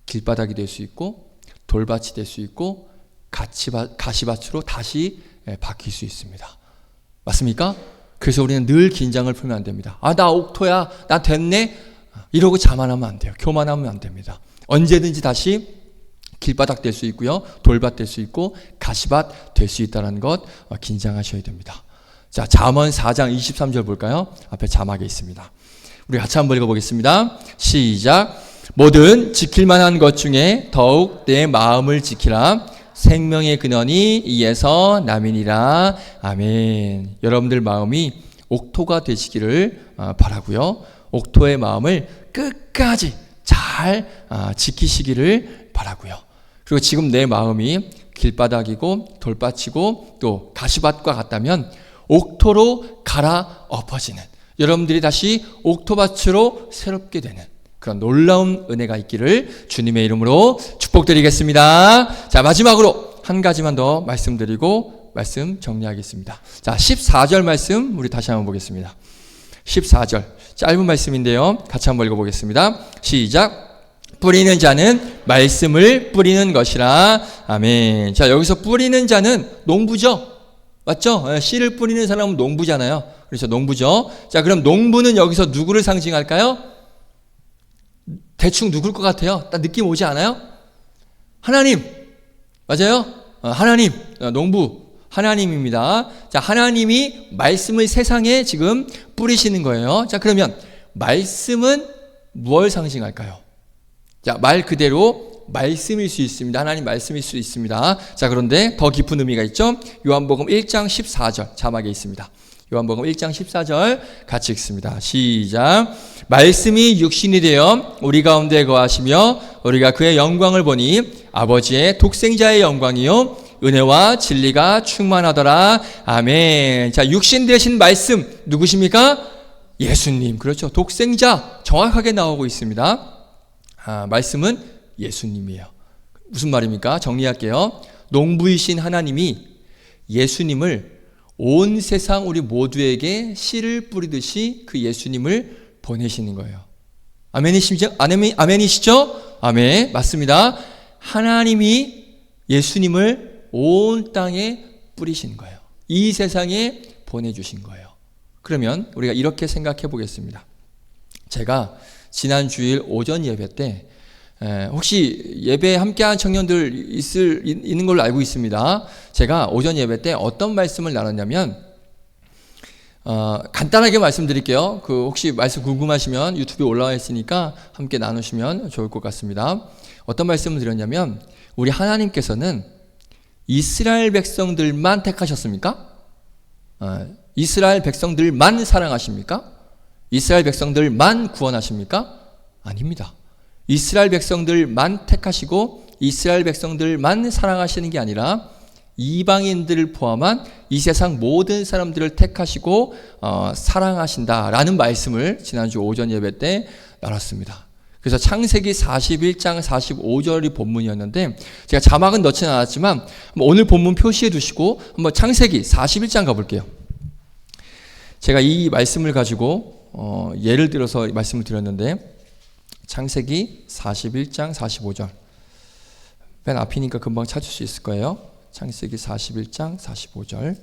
길바닥이 될 수 있고 돌밭이 될 수 있고 가시밭으로 다시 바뀔 수 있습니다. 맞습니까? 그래서 우리는 늘 긴장을 풀면 안 됩니다. 나 옥토야, 나 됐네, 이러고 자만하면 안 돼요. 교만하면 안 됩니다. 언제든지 다시 길바닥 될 수 있고요, 돌밭 될 수 있고 가시밭 될 수 있다는 것 긴장하셔야 됩니다. 자, 잠언 4장 23절 볼까요? 앞에 자막에 있습니다. 우리 같이 한번 읽어보겠습니다. 시작. 뭐든 지킬 만한 것 중에 더욱 내 마음을 지키라. 생명의 근원이 이에서 남이니라. 아멘. 여러분들 마음이 옥토가 되시기를 바라고요. 옥토의 마음을 끝까지 잘 지키시기를 바라고요. 그리고 지금 내 마음이 길바닥이고 돌밭이고 또 가시밭과 같다면 옥토로 갈아 엎어지는, 여러분들이 다시 옥토밭으로 새롭게 되는 그런 놀라운 은혜가 있기를 주님의 이름으로 축복드리겠습니다. 자, 마지막으로 한 가지만 더 말씀드리고 말씀 정리하겠습니다. 자, 14절 말씀 우리 다시 한번 보겠습니다. 14절 짧은 말씀인데요, 같이 한번 읽어보겠습니다. 시작. 뿌리는 자는 말씀을 뿌리는 것이라. 아멘. 자, 여기서 뿌리는 자는 농부죠. 맞죠? 씨를 뿌리는 사람은 농부잖아요. 그렇죠, 농부죠. 자, 그럼 농부는 여기서 누구를 상징할까요? 대충 누굴 것 같아요? 딱 느낌 오지 않아요? 하나님. 맞아요? 하나님. 농부 하나님입니다. 자, 하나님이 말씀을 세상에 지금 뿌리시는 거예요. 자, 그러면 말씀은 무엇을 상징할까요? 자, 말 그대로 말씀일 수 있습니다. 하나님 말씀일 수 있습니다. 자, 그런데 더 깊은 의미가 있죠. 요한복음 1장 14절 자막에 있습니다. 요한복음 1장 14절 같이 읽습니다. 시작. 말씀이 육신이 되어 우리 가운데 거하시며 우리가 그의 영광을 보니 아버지의 독생자의 영광이요 은혜와 진리가 충만하더라. 아멘. 자, 육신 되신 말씀 누구십니까? 예수님. 그렇죠. 독생자 정확하게 나오고 있습니다. 말씀은 예수님이에요. 무슨 말입니까? 정리할게요. 농부이신 하나님이 예수님을 온 세상 우리 모두에게 씨를 뿌리듯이 그 예수님을 보내시는 거예요. 아멘이시죠? 아멘이시죠? 아멘. 맞습니다. 하나님이 예수님을 온 땅에 뿌리신 거예요. 이 세상에 보내주신 거예요. 그러면 우리가 이렇게 생각해 보겠습니다. 제가 지난 주일 오전 예배 때 혹시 예배에 함께한 청년들 있는 걸로 알고 있습니다. 제가 오전 예배 때 어떤 말씀을 나눴냐면 간단하게 말씀드릴게요. 그 혹시 말씀 궁금하시면 유튜브에 올라와 있으니까 함께 나누시면 좋을 것 같습니다. 어떤 말씀을 드렸냐면 우리 하나님께서는 이스라엘 백성들만 택하셨습니까? 이스라엘 백성들만 사랑하십니까? 이스라엘 백성들만 구원하십니까? 아닙니다. 이스라엘 백성들만 택하시고 이스라엘 백성들만 사랑하시는 게 아니라 이방인들을 포함한 이 세상 모든 사람들을 택하시고 사랑하신다라는 말씀을 지난주 오전 예배 때 나눴습니다. 그래서 창세기 41장 45절이 본문이었는데 제가 자막은 넣지는 않았지만 오늘 본문 표시해 두시고 한번 창세기 41장 가볼게요. 제가 이 말씀을 가지고 예를 들어서 말씀을 드렸는데 창세기 41장 45절 맨 앞이니까 금방 찾을 수 있을 거예요. 창세기 41장 45절.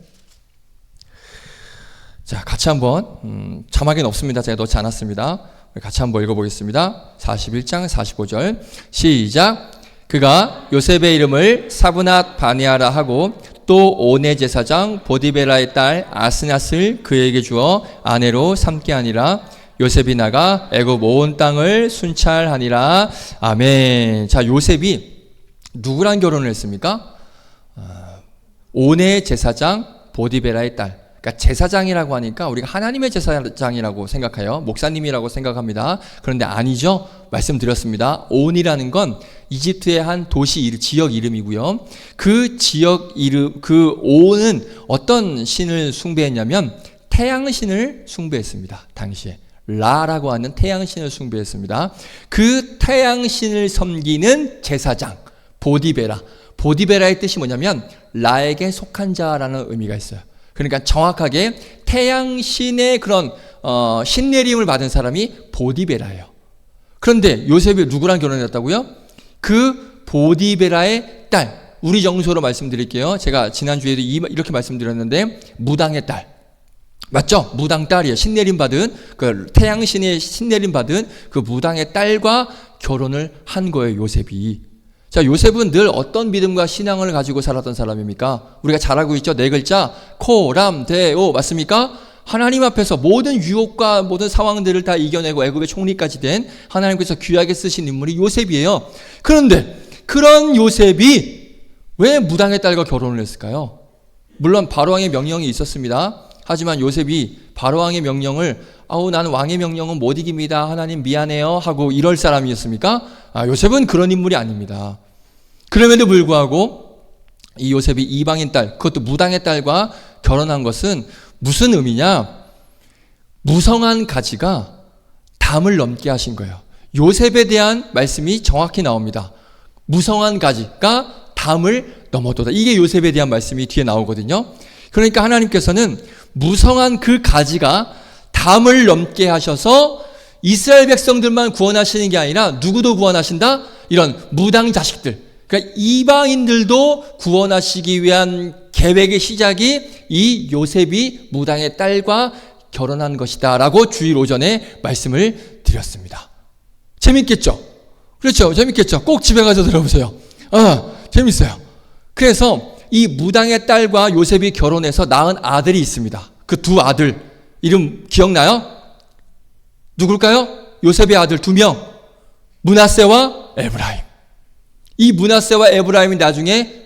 자, 같이 한번 자막에는 없습니다. 제가 넣지 않았습니다. 같이 한번 읽어보겠습니다. 41장 45절 시작. 그가 요셉의 이름을 사브낫 바네아라 하고 또 오네 제사장 보디베라의 딸 아스낫을 그에게 주어 아내로 삼게 하니라. 요셉이 나가 애굽 온 땅을 순찰하니라. 아멘. 자, 요셉이 누구랑 결혼을 했습니까? 오네 제사장 보디베라의 딸. 그러니까 제사장이라고 하니까 우리가 하나님의 제사장이라고 생각해요. 목사님이라고 생각합니다. 그런데 아니죠. 말씀드렸습니다. 온이라는 건 이집트의 한 도시 지역 이름이고요. 그 지역 이름, 그 온은 어떤 신을 숭배했냐면 태양신을 숭배했습니다. 당시에 라라고 하는 태양신을 숭배했습니다. 그 태양신을 섬기는 제사장 보디베라. 보디베라의 뜻이 뭐냐면 라에게 속한 자라는 의미가 있어요. 그러니까 정확하게 태양신의 그런 신내림을 받은 사람이 보디베라예요. 그런데 요셉이 누구랑 결혼했다고요? 그 보디베라의 딸. 우리 정서로 말씀드릴게요. 제가 지난주에도 이렇게 말씀드렸는데 무당의 딸. 맞죠? 무당 딸이에요. 신내림 받은 그 태양신의 신내림 받은 그 무당의 딸과 결혼을 한 거예요, 요셉이. 자, 요셉은 늘 어떤 믿음과 신앙을 가지고 살았던 사람입니까? 우리가 잘 알고 있죠? 네 글자 코람데오 맞습니까? 하나님 앞에서 모든 유혹과 모든 상황들을 다 이겨내고 애굽의 총리까지 된 하나님께서 귀하게 쓰신 인물이 요셉이에요. 그런데 그런 요셉이 왜 무당의 딸과 결혼을 했을까요? 물론 바로왕의 명령이 있었습니다. 하지만 요셉이 바로왕의 명령을 나는 왕의 명령은 못 이깁니다. 하나님 미안해요 하고 이럴 사람이었습니까? 요셉은 그런 인물이 아닙니다. 그럼에도 불구하고 이 요셉이 이방인 딸, 그것도 무당의 딸과 결혼한 것은 무슨 의미냐? 무성한 가지가 담을 넘게 하신 거예요. 요셉에 대한 말씀이 정확히 나옵니다. 무성한 가지가 담을 넘어도다. 이게 요셉에 대한 말씀이 뒤에 나오거든요. 그러니까 하나님께서는 무성한 그 가지가 담을 넘게 하셔서 이스라엘 백성들만 구원하시는 게 아니라 누구도 구원하신다? 이런 무당 자식들, 그러니까 이방인들도 구원하시기 위한 계획의 시작이 이 요셉이 무당의 딸과 결혼한 것이다 라고 주일 오전에 말씀을 드렸습니다. 재밌겠죠? 그렇죠? 재밌겠죠? 꼭 집에 가서 들어보세요. 재밌어요. 그래서 이 무당의 딸과 요셉이 결혼해서 낳은 아들이 있습니다. 그 두 아들 이름 기억나요? 누굴까요? 요셉의 아들 2명, 므낫세와 에브라임. 이 므낫세와 에브라임이 나중에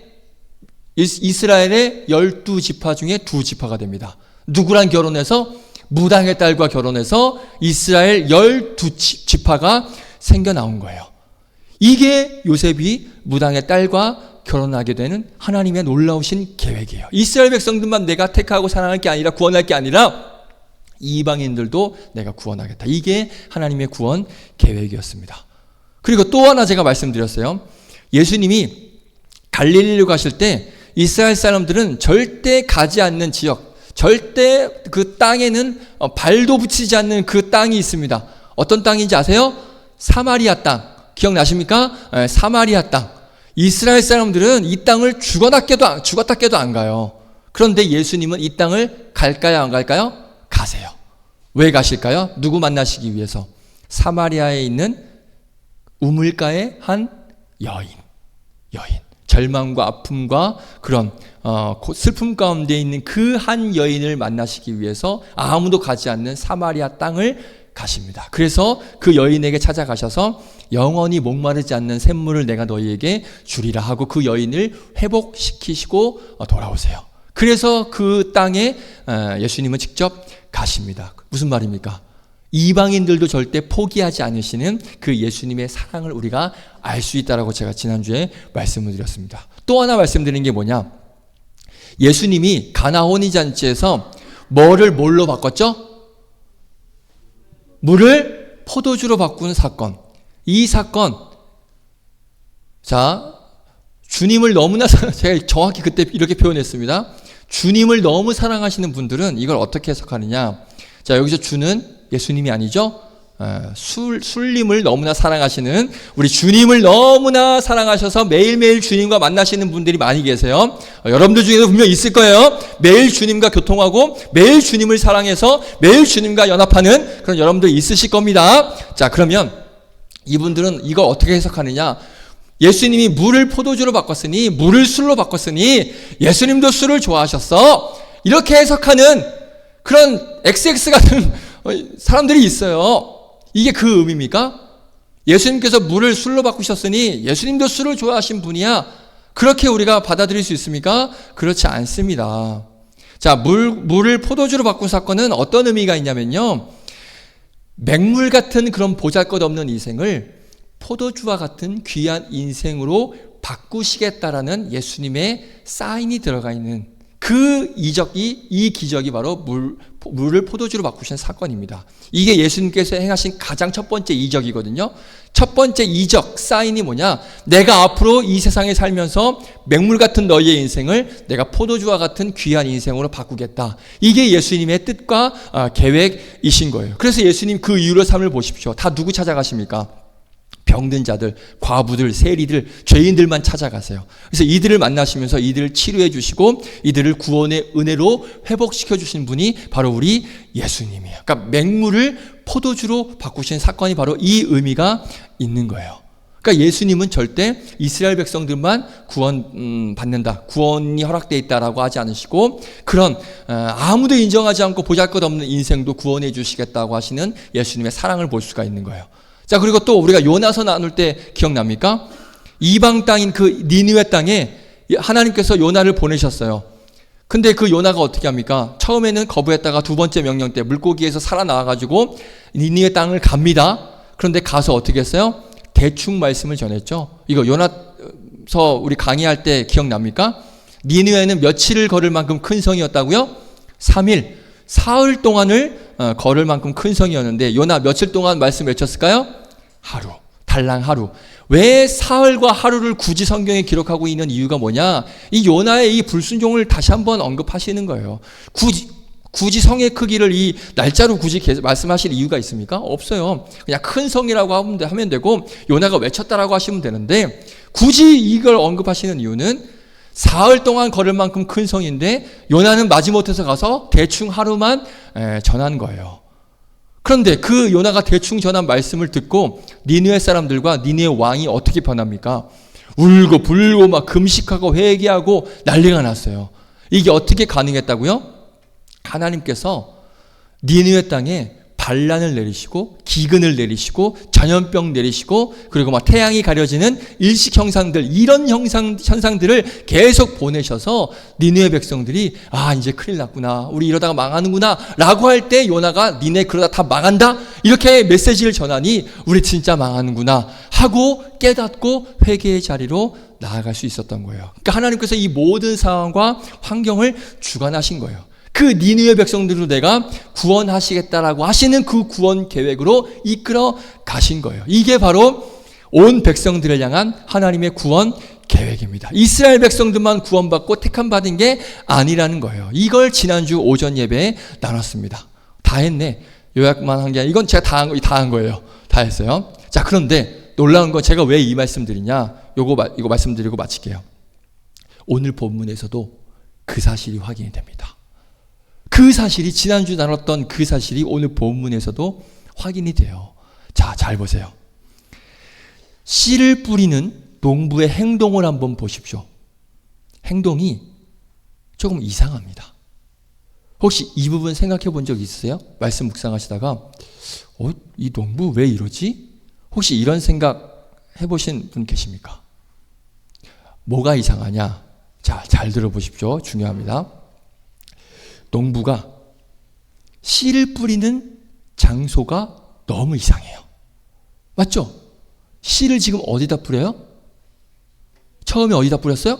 이스라엘의 12지파 중에 2지파가 됩니다. 누구랑 결혼해서? 무당의 딸과 결혼해서 이스라엘 12지파가 생겨나온 거예요. 이게 요셉이 무당의 딸과 결혼하게 되는 하나님의 놀라우신 계획이에요. 이스라엘 백성들만 내가 택하고 사랑할 게 아니라 구원할 게 아니라 이방인들도 내가 구원하겠다. 이게 하나님의 구원 계획이었습니다. 그리고 또 하나 제가 말씀드렸어요. 예수님이 갈릴리로 가실 때 이스라엘 사람들은 절대 가지 않는 지역, 절대 그 땅에는 발도 붙이지 않는 그 땅이 있습니다. 어떤 땅인지 아세요? 사마리아 땅. 기억나십니까? 사마리아 땅. 이스라엘 사람들은 이 땅을 죽었다 깨도 안 가요. 그런데 예수님은 이 땅을 갈까요, 안 갈까요? 가세요. 왜 가실까요? 누구 만나시기 위해서? 사마리아에 있는 우물가의 한 여인. 절망과 아픔과 그런 슬픔 가운데 있는 그 한 여인을 만나시기 위해서 아무도 가지 않는 사마리아 땅을 가십니다. 그래서 그 여인에게 찾아가셔서 영원히 목마르지 않는 샘물을 내가 너희에게 주리라 하고 그 여인을 회복시키시고 돌아오세요. 그래서 그 땅에 예수님은 직접 가십니다. 무슨 말입니까? 이방인들도 절대 포기하지 않으시는 그 예수님의 사랑을 우리가 알 수 있다라고 제가 지난주에 말씀을 드렸습니다. 또 하나 말씀드린 게 뭐냐? 예수님이 가나 혼인잔치에서 뭐를 뭘로 바꿨죠? 물을 포도주로 바꾸는 사건. 이 사건, 자, 주님을 너무나 제가 정확히 그때 이렇게 표현했습니다. 주님을 너무 사랑하시는 분들은 이걸 어떻게 해석하느냐? 자, 여기서 주는 예수님이 아니죠? 술님을 너무나 사랑하시는 우리 주님을 너무나 사랑하셔서 매일매일 주님과 만나시는 분들이 많이 계세요. 여러분들 중에도 분명 있을 거예요. 매일 주님과 교통하고 매일 주님을 사랑해서 매일 주님과 연합하는 그런 여러분들 있으실 겁니다. 자, 그러면 이분들은 이걸 어떻게 해석하느냐? 예수님이 물을 포도주로 바꿨으니, 물을 술로 바꿨으니 예수님도 술을 좋아하셨어. 이렇게 해석하는 그런 XX 같은 사람들이 있어요. 이게 그 의미입니까? 예수님께서 물을 술로 바꾸셨으니 예수님도 술을 좋아하신 분이야. 그렇게 우리가 받아들일 수 있습니까? 그렇지 않습니다. 자, 물을 포도주로 바꾼 사건은 어떤 의미가 있냐면요. 맹물 같은 그런 보잘것없는 인생을 포도주와 같은 귀한 인생으로 바꾸시겠다라는 예수님의 사인이 들어가 있는 이 기적이 바로 물을 포도주로 바꾸신 사건입니다. 이게 예수님께서 행하신 가장 첫 번째 이적이거든요. 첫 번째 이적, 사인이 뭐냐? 내가 앞으로 이 세상에 살면서 맹물 같은 너희의 인생을 내가 포도주와 같은 귀한 인생으로 바꾸겠다. 이게 예수님의 뜻과 계획이신 거예요. 그래서 예수님 그 이후의 삶을 보십시오. 다 누구 찾아가십니까? 병든 자들, 과부들, 세리들, 죄인들만 찾아가세요. 그래서 이들을 만나시면서 이들을 치료해 주시고 이들을 구원의 은혜로 회복시켜 주신 분이 바로 우리 예수님이에요. 그러니까 맹물을 포도주로 바꾸신 사건이 바로 이 의미가 있는 거예요. 그러니까 예수님은 절대 이스라엘 백성들만 구원 받는다, 구원이 허락되어 있다라고 하지 않으시고 그런 아무도 인정하지 않고 보잘것없는 인생도 구원해 주시겠다고 하시는 예수님의 사랑을 볼 수가 있는 거예요. 자, 그리고 또 우리가 요나서 나눌 때 기억납니까? 이방 땅인 그 니느웨 땅에 하나님께서 요나를 보내셨어요. 근데 그 요나가 어떻게 합니까? 처음에는 거부했다가 두 번째 명령 때 물고기에서 살아나와가지고 니느웨 땅을 갑니다. 그런데 가서 어떻게 했어요? 대충 말씀을 전했죠. 이거 요나서 우리 강의할 때 기억납니까? 니느웨는 며칠을 걸을 만큼 큰 성이었다고요? 3일, 사흘 동안을 걸을 만큼 큰 성이었는데 요나 며칠 동안 말씀 외쳤을까요? 하루, 달랑 하루. 왜 사흘과 하루를 굳이 성경에 기록하고 있는 이유가 뭐냐? 이 요나의 이 불순종을 다시 한번 언급하시는 거예요. 굳이 성의 크기를 이 날짜로 굳이 말씀하실 이유가 있습니까? 없어요. 그냥 큰 성이라고 하면 되고 요나가 외쳤다라고 하시면 되는데 굳이 이걸 언급하시는 이유는 사흘 동안 걸을 만큼 큰 성인데 요나는 마지못해서 가서 대충 하루만 전한 거예요. 그런데 그 요나가 대충 전한 말씀을 듣고 니느웨 사람들과 니느웨 왕이 어떻게 변합니까? 울고 불고 막 금식하고 회개하고 난리가 났어요. 이게 어떻게 가능했다고요? 하나님께서 니느웨 땅에 반란을 내리시고 기근을 내리시고 전염병 내리시고 그리고 막 태양이 가려지는 일식 현상들, 이런 현상들을 계속 보내셔서 니느웨 백성들이 이제 큰일 났구나, 우리 이러다가 망하는구나 라고 할 때 요나가 니네 그러다 다 망한다 이렇게 메시지를 전하니 우리 진짜 망하는구나 하고 깨닫고 회개의 자리로 나아갈 수 있었던 거예요. 그러니까 하나님께서 이 모든 상황과 환경을 주관하신 거예요. 그 니느웨 백성들로 내가 구원하시겠다라고 하시는 그 구원 계획으로 이끌어 가신 거예요. 이게 바로 온 백성들을 향한 하나님의 구원 계획입니다. 이스라엘 백성들만 구원받고 택함받은 게 아니라는 거예요. 이걸 지난주 오전 예배에 나눴습니다. 다 했네. 요약만 한 게 아니라 이건 제가 다 한 거예요. 다 했어요. 자, 그런데 놀라운 건 제가 왜 이 말씀 드리냐? 이거 말씀드리고 마칠게요. 오늘 본문에서도 그 사실이 확인이 됩니다. 그 사실이 지난주 나눴던 그 사실이 오늘 본문에서도 확인이 돼요. 자, 잘 보세요. 씨를 뿌리는 농부의 행동을 한번 보십시오. 행동이 조금 이상합니다. 혹시 이 부분 생각해 본 적 있으세요? 말씀 묵상하시다가 이 농부 왜 이러지? 혹시 이런 생각 해보신 분 계십니까? 뭐가 이상하냐? 자, 잘 들어보십시오. 중요합니다. 농부가 씨를 뿌리는 장소가 너무 이상해요. 맞죠? 씨를 지금 어디다 뿌려요? 처음에 어디다 뿌렸어요?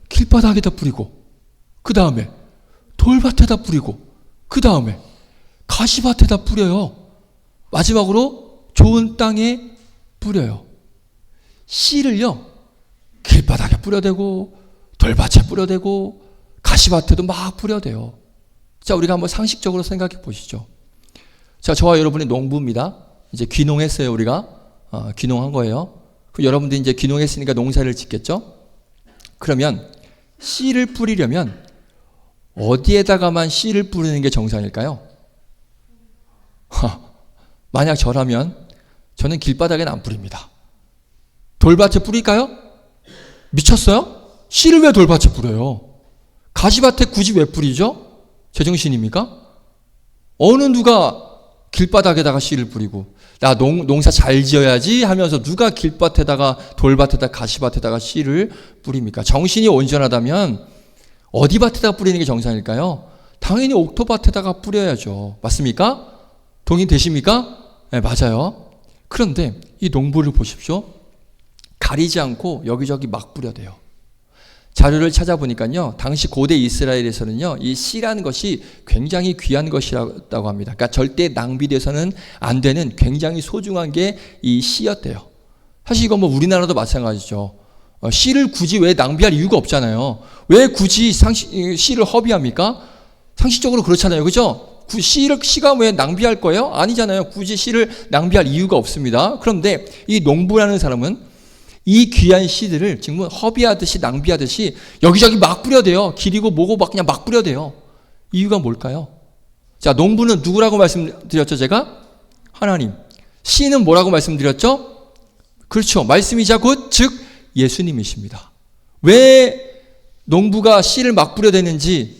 길바닥에다 뿌리고, 그 다음에 돌밭에다 뿌리고, 그 다음에 가시밭에다 뿌려요. 마지막으로 좋은 땅에 뿌려요. 씨를요, 길바닥에 뿌려대고, 돌밭에 뿌려대고, 가시밭에도 막 뿌려대요. 자, 우리가 한번 상식적으로 생각해 보시죠. 자, 저와 여러분이 농부입니다. 이제 귀농했어요, 우리가. 귀농한 거예요. 그럼 여러분들이 이제 귀농했으니까 농사를 짓겠죠? 그러면 씨를 뿌리려면 어디에다가만 씨를 뿌리는 게 정상일까요? 만약 저라면 저는 길바닥에는 안 뿌립니다. 돌밭에 뿌릴까요? 미쳤어요? 씨를 왜 돌밭에 뿌려요? 가시밭에 굳이 왜 뿌리죠? 제정신입니까? 어느 누가 길바닥에다가 씨를 뿌리고 나 농사 잘 지어야지 하면서 누가 길밭에다가 돌밭에다 가시밭에다가 씨를 뿌립니까? 정신이 온전하다면 어디 밭에다가 뿌리는 게 정상일까요? 당연히 옥토밭에다가 뿌려야죠. 맞습니까? 동의되십니까? 네, 맞아요. 그런데 이 농부를 보십시오. 가리지 않고 여기저기 막 뿌려대요. 자료를 찾아보니까요, 당시 고대 이스라엘에서는요, 이 씨라는 것이 굉장히 귀한 것이라고 합니다. 그러니까 절대 낭비돼서는 안 되는 굉장히 소중한 게 이 씨였대요. 사실 이건 뭐 우리나라도 마찬가지죠. 씨를 굳이 왜 낭비할 이유가 없잖아요. 왜 굳이 씨를 허비합니까? 상식적으로 그렇잖아요. 그죠? 씨가 왜 낭비할 거예요? 아니잖아요. 굳이 씨를 낭비할 이유가 없습니다. 그런데 이 농부라는 사람은 이 귀한 씨들을 지금 허비하듯이 낭비하듯이 여기저기 막 뿌려대요. 길이고 뭐고 막 그냥 막 뿌려대요. 이유가 뭘까요? 자, 농부는 누구라고 말씀드렸죠, 제가? 하나님. 씨는 뭐라고 말씀드렸죠? 그렇죠. 말씀이자 곧 즉 예수님이십니다. 왜 농부가 씨를 막 뿌려대는지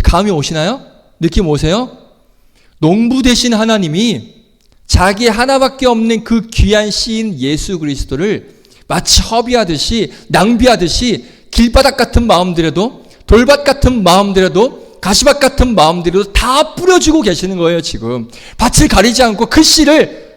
감이 오시나요? 느낌 오세요? 농부 되신 하나님이 자기 하나밖에 없는 그 귀한 씨인 예수 그리스도를 마치 허비하듯이 낭비하듯이 길바닥 같은 마음들에도, 돌밭 같은 마음들에도, 가시밭 같은 마음들에도 다 뿌려주고 계시는 거예요. 지금 밭을 가리지 않고 그 씨를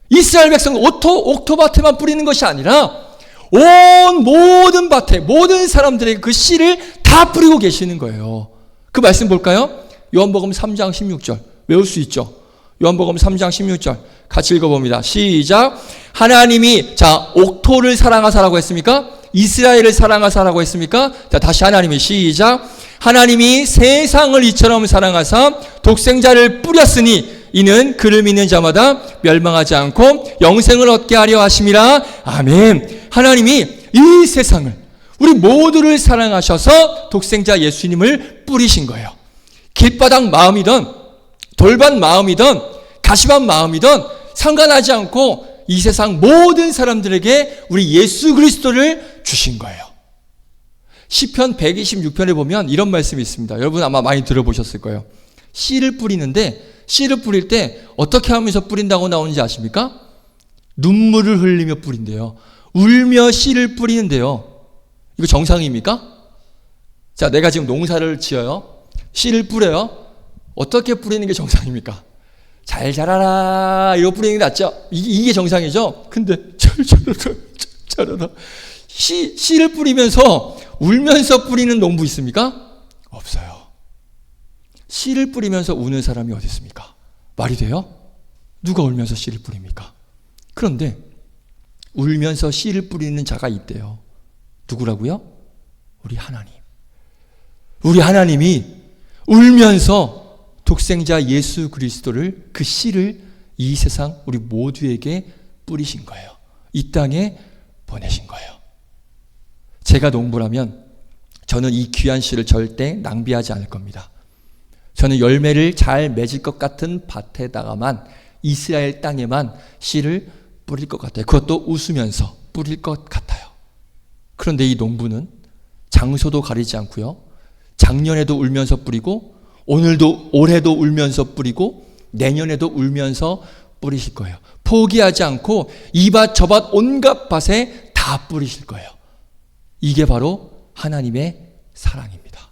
이스라엘 백성 옥토밭에만 뿌리는 것이 아니라 온 모든 밭에, 모든 사람들에게 그 씨를 다 뿌리고 계시는 거예요. 그 말씀 볼까요? 요한복음 3장 16절 외울 수 있죠? 요한복음 3장 16절 같이 읽어봅니다. 시작. 하나님이 옥토를 사랑하사라고 했습니까? 이스라엘을 사랑하사라고 했습니까? 자, 다시 하나님이 시작. 하나님이 세상을 이처럼 사랑하사 독생자를 뿌렸으니 이는 그를 믿는 자마다 멸망하지 않고 영생을 얻게 하려 하심이라. 아멘. 하나님이 이 세상을, 우리 모두를 사랑하셔서 독생자 예수님을 뿌리신 거예요. 길바닥 마음이든 돌밭 마음이든 가시밭 마음이든 상관하지 않고 이 세상 모든 사람들에게 우리 예수 그리스도를 주신 거예요. 시편 126편에 보면 이런 말씀이 있습니다. 여러분 아마 많이 들어보셨을 거예요. 씨를 뿌리는데, 씨를 뿌릴 때 어떻게 하면서 뿌린다고 나오는지 아십니까? 눈물을 흘리며 뿌린대요. 울며 씨를 뿌리는데요. 이거 정상입니까? 자, 내가 지금 농사를 지어요. 씨를 뿌려요. 어떻게 뿌리는 게 정상입니까? 잘 자라라 이거 뿌리는 게 낫죠. 이게 정상이죠. 근데 잘 자라라 씨를 뿌리면서 울면서 뿌리는 농부 있습니까? 없어요. 씨를 뿌리면서 우는 사람이 어디 있습니까? 말이 돼요? 누가 울면서 씨를 뿌립니까? 그런데 울면서 씨를 뿌리는 자가 있대요. 누구라고요? 우리 하나님. 우리 하나님이 울면서 독생자 예수 그리스도를, 그 씨를 이 세상 우리 모두에게 뿌리신 거예요. 이 땅에 보내신 거예요. 제가 농부라면 저는 이 귀한 씨를 절대 낭비하지 않을 겁니다. 저는 열매를 잘 맺을 것 같은 밭에다가만, 이스라엘 땅에만 씨를 뿌릴 것 같아요. 그것도 웃으면서 뿌릴 것 같아요. 그런데 이 농부는 장소도 가리지 않고요. 작년에도 울면서 뿌리고, 올해도 울면서 뿌리고, 내년에도 울면서 뿌리실 거예요. 포기하지 않고 이 밭 저 밭 온갖 밭에 다 뿌리실 거예요. 이게 바로 하나님의 사랑입니다.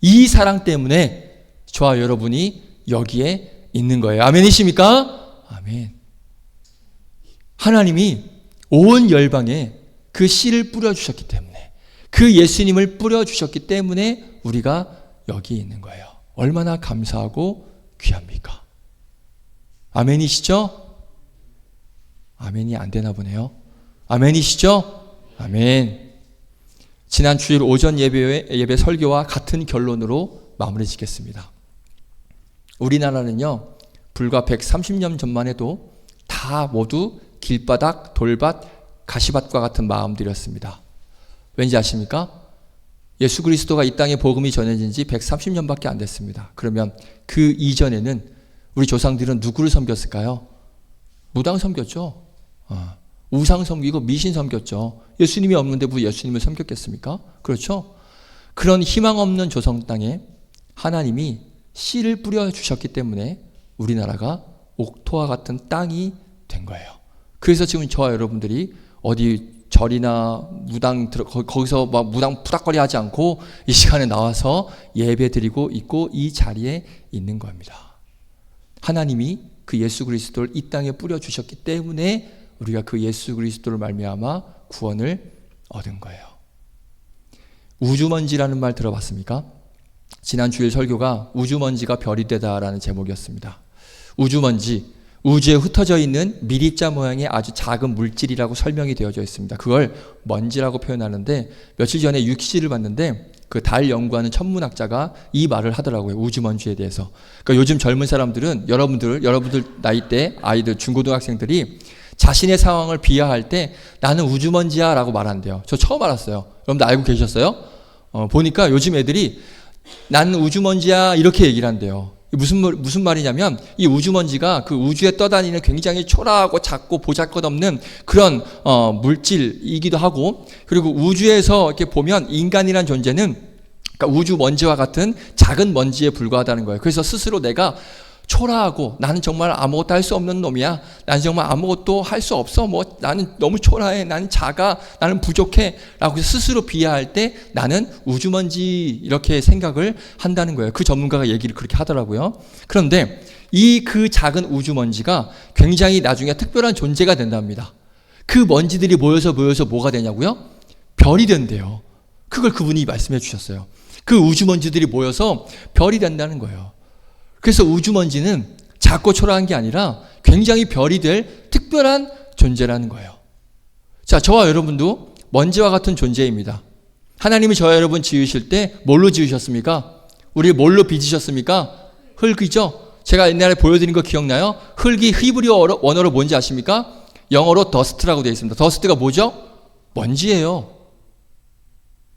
이 사랑 때문에 저와 여러분이 여기에 있는 거예요. 아멘이십니까? 아멘. 하나님이 온 열방에 그 씨를 뿌려주셨기 때문에, 그 예수님을 뿌려주셨기 때문에 우리가 여기 있는 거예요. 얼마나 감사하고 귀합니까? 아멘이시죠? 아멘이 안 되나 보네요. 아멘이시죠? 아멘. 지난 주일 오전 예배 설교와 같은 결론으로 마무리 짓겠습니다. 우리나라는요, 불과 130년 전만 해도 다 모두 길바닥, 돌밭, 가시밭과 같은 마음들이었습니다. 왠지 아십니까? 예수 그리스도가 이 땅에 복음이 전해진 지 130년밖에 안 됐습니다. 그러면 그 이전에는 우리 조상들은 누구를 섬겼을까요? 무당 섬겼죠. 우상 섬기고 미신 섬겼죠. 예수님이 없는데 뭐 예수님을 섬겼겠습니까? 그렇죠? 그런 희망 없는 조상 땅에 하나님이 씨를 뿌려주셨기 때문에 우리나라가 옥토와 같은 땅이 된 거예요. 그래서 지금 저와 여러분들이 어디 절이나 무당 거기서 막 무당 푸닥거리 하지 않고 이 시간에 나와서 예배 드리고 있고 이 자리에 있는 겁니다. 하나님이 그 예수 그리스도를 이 땅에 뿌려주셨기 때문에 우리가 그 예수 그리스도를 말미암아 구원을 얻은 거예요. 우주먼지라는 말 들어봤습니까? 지난 주일 설교가 우주먼지가 별이 되다라는 제목이었습니다. 우주먼지, 우주에 흩어져 있는 미립자 모양의 아주 작은 물질이라고 설명이 되어져 있습니다. 그걸 먼지라고 표현하는데, 며칠 전에 육시를 봤는데 그 달 연구하는 천문학자가 이 말을 하더라고요. 우주먼지에 대해서. 그러니까 요즘 젊은 사람들은 여러분들 나이대 아이들, 중고등학생들이 자신의 상황을 비하할 때 나는 우주먼지야 라고 말한대요. 저 처음 알았어요. 여러분들 알고 계셨어요? 보니까 요즘 애들이 나는 우주먼지야 이렇게 얘기를 한대요. 무슨 말이냐면 이 우주먼지가 그 우주에 떠다니는 굉장히 초라하고 작고 보잘것없는 그런 물질이기도 하고, 그리고 우주에서 이렇게 보면 인간이란 존재는 그러니까 우주먼지와 같은 작은 먼지에 불과하다는 거예요. 그래서 스스로 내가 초라하고 나는 정말 아무것도 할 수 없는 놈이야. 나는 정말 아무것도 할 수 없어. 뭐 나는 너무 초라해. 나는 작아. 나는 부족해. 라고 스스로 비하할 때 나는 우주먼지 이렇게 생각을 한다는 거예요. 그 전문가가 얘기를 그렇게 하더라고요. 그런데 이 그 작은 우주먼지가 굉장히 나중에 특별한 존재가 된답니다. 그 먼지들이 모여서 뭐가 되냐고요? 별이 된대요. 그걸 그분이 말씀해 주셨어요. 그 우주먼지들이 모여서 별이 된다는 거예요. 그래서 우주먼지는 작고 초라한 게 아니라 굉장히 별이 될 특별한 존재라는 거예요. 자, 저와 여러분도 먼지와 같은 존재입니다. 하나님이 저와 여러분 지으실 때 뭘로 지으셨습니까? 우리 뭘로 빚으셨습니까? 흙이죠? 제가 옛날에 보여드린 거 기억나요? 흙이 히브리어 원어로 뭔지 아십니까? 영어로 더스트라고 되어 있습니다. 더스트가 뭐죠? 먼지예요.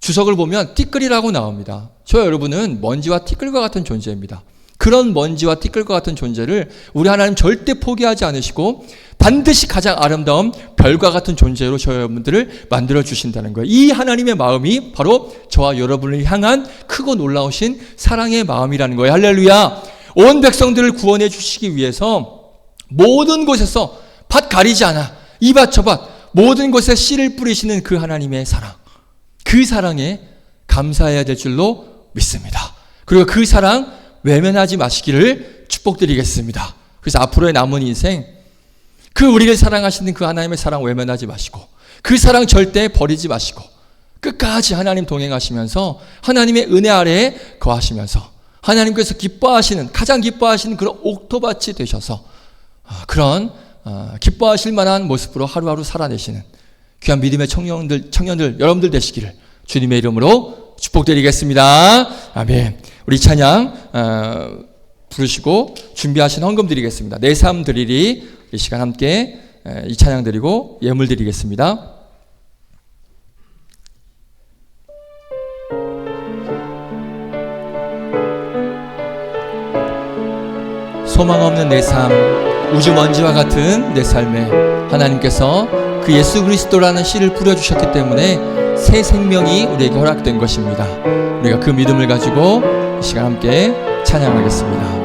주석을 보면 티끌이라고 나옵니다. 저와 여러분은 먼지와 티끌과 같은 존재입니다. 그런 먼지와 티끌과 같은 존재를 우리 하나님 절대 포기하지 않으시고 반드시 가장 아름다운 별과 같은 존재로 저와 여러분들을 만들어 주신다는 거예요. 이 하나님의 마음이 바로 저와 여러분을 향한 크고 놀라우신 사랑의 마음이라는 거예요. 할렐루야. 온 백성들을 구원해 주시기 위해서 모든 곳에서 밭 가리지 않아 이 밭 저 밭 모든 곳에 씨를 뿌리시는 그 하나님의 사랑, 그 사랑에 감사해야 될 줄로 믿습니다. 그리고 그 사랑 외면하지 마시기를 축복드리겠습니다. 그래서 앞으로의 남은 인생 그 우리를 사랑하시는 그 하나님의 사랑 외면하지 마시고 그 사랑 절대 버리지 마시고 끝까지 하나님 동행하시면서 하나님의 은혜 아래에 거하시면서 하나님께서 기뻐하시는 가장 기뻐하시는 그런 옥토밭이 되셔서 그런 기뻐하실 만한 모습으로 하루하루 살아내시는 귀한 믿음의 청년들 여러분들 되시기를 주님의 이름으로 축복드리겠습니다. 아멘. 우리 찬양 부르시고 준비하신 헌금 드리겠습니다. 내 삶 드리리 이 시간 함께 이 찬양 드리고 예물 드리겠습니다. 소망 없는 내 삶, 우주먼지와 같은 내 삶에 하나님께서 그 예수 그리스도라는 씨를 뿌려주셨기 때문에 새 생명이 우리에게 허락된 것입니다. 우리가 그 믿음을 가지고 이 시간 함께 찬양하겠습니다.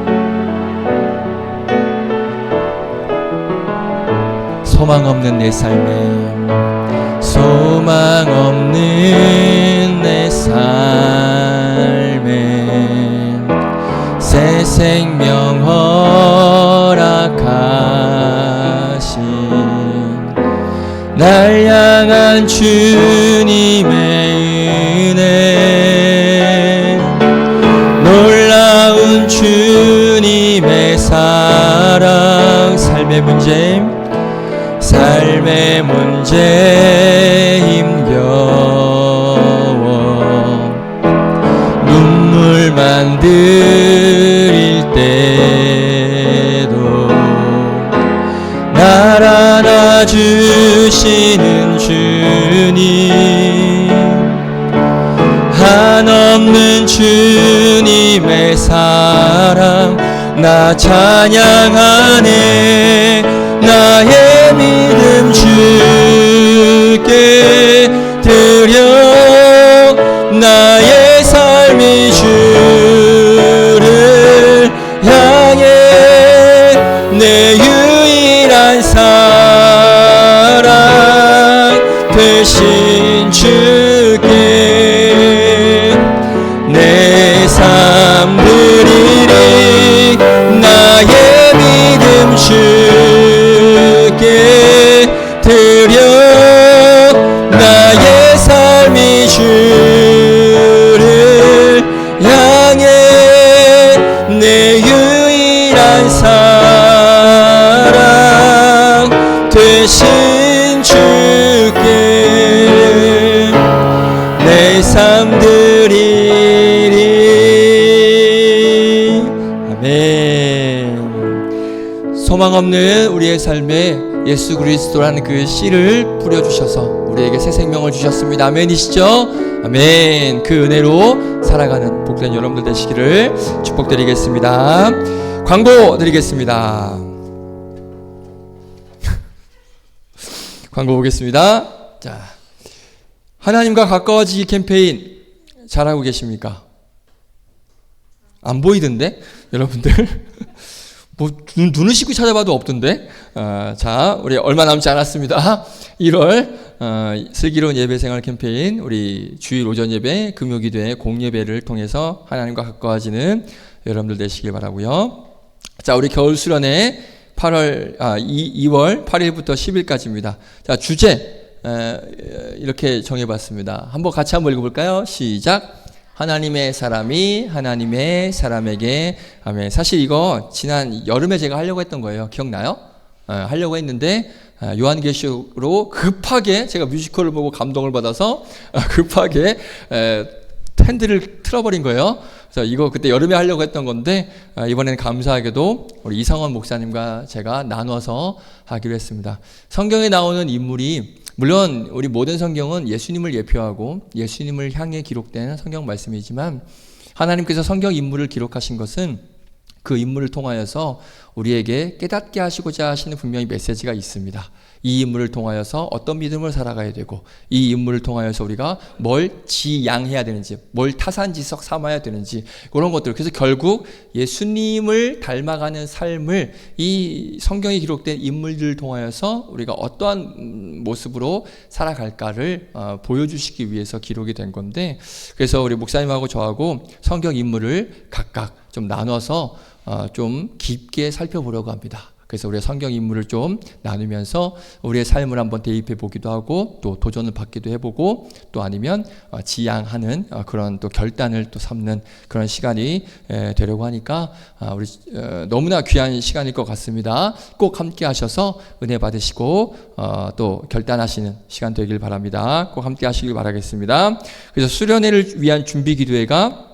소망 없는 내 삶에 소망 없는 내 삶에 새 생명 허락하신 날 향한 주님의 은혜 놀라운 주님의 사랑 삶의 문제 힘겨워 눈물만 들일 때도 날 안아주시는 주님 한없는 주님의 사랑 나 찬양하네 나의 믿음 주께 드려 나의 삶이 주를 향해 내 유일한 사랑 되신 주께 내 삶 드리리 나의 믿음 주께 드려 나의 삶이 주를 향해 내 유일한 사랑 되신 주께 내 삶 드리리. 아멘. 소망 없는 우리의 삶에 예수 그리스도라는 그 씨를 뿌려주셔서 우리에게 새 생명을 주셨습니다. 아멘이시죠? 아멘. 그 은혜로 살아가는 복된 여러분들 되시기를 축복드리겠습니다. 광고 드리겠습니다. 광고 보겠습니다. 자, 하나님과 가까워지기 캠페인 잘하고 계십니까? 안 보이던데? 여러분들 뭐 눈을 씻고 찾아봐도 없던데. 자, 우리 얼마 남지 않았습니다. 1월 슬기로운 예배생활 캠페인, 우리 주일 오전 예배, 금요기도회, 공예배를 통해서 하나님과 가까워지는 여러분들 되시길 바라고요. 자, 우리 겨울 수련회 2월 8일부터 10일까지입니다. 자, 주제 이렇게 정해봤습니다. 같이 한번 읽어볼까요? 시작. 하나님의 사람이 하나님의 사람에게. 아멘. 사실 이거 지난 여름에 제가 하려고 했던 거예요. 기억나요? 하려고 했는데 요한계시록으로 급하게 제가 뮤지컬을 보고 감동을 받아서 급하게 핸들을 틀어버린 거예요. 그래서 이거 그때 여름에 하려고 했던 건데 이번에는 감사하게도 우리 이상원 목사님과 제가 나눠서 하기로 했습니다. 성경에 나오는 인물이, 물론 우리 모든 성경은 예수님을 예표하고 예수님을 향해 기록된 성경 말씀이지만, 하나님께서 성경 인물을 기록하신 것은 그 인물을 통하여서 우리에게 깨닫게 하시고자 하시는 분명히 메시지가 있습니다. 이 인물을 통하여서 어떤 믿음을 살아가야 되고, 이 인물을 통하여서 우리가 뭘 지양해야 되는지, 뭘 타산지석 삼아야 되는지, 그런 것들. 그래서 결국 예수님을 닮아가는 삶을 이 성경에 기록된 인물들을 통하여서 우리가 어떠한 모습으로 살아갈까를 보여주시기 위해서 기록이 된 건데, 그래서 우리 목사님하고 저하고 성경 인물을 각각 좀 나눠서 좀 깊게 살펴보려고 합니다. 그래서 우리가 성경 인물을 좀 나누면서 우리의 삶을 한번 대입해 보기도 하고, 또 도전을 받기도 해보고, 또 아니면 지향하는 그런 또 결단을 또 삼는 그런 시간이 되려고 하니까 우리 너무나 귀한 시간일 것 같습니다. 꼭 함께 하셔서 은혜 받으시고 또 결단하시는 시간 되길 바랍니다. 꼭 함께 하시길 바라겠습니다. 그래서 수련회를 위한 준비 기도회가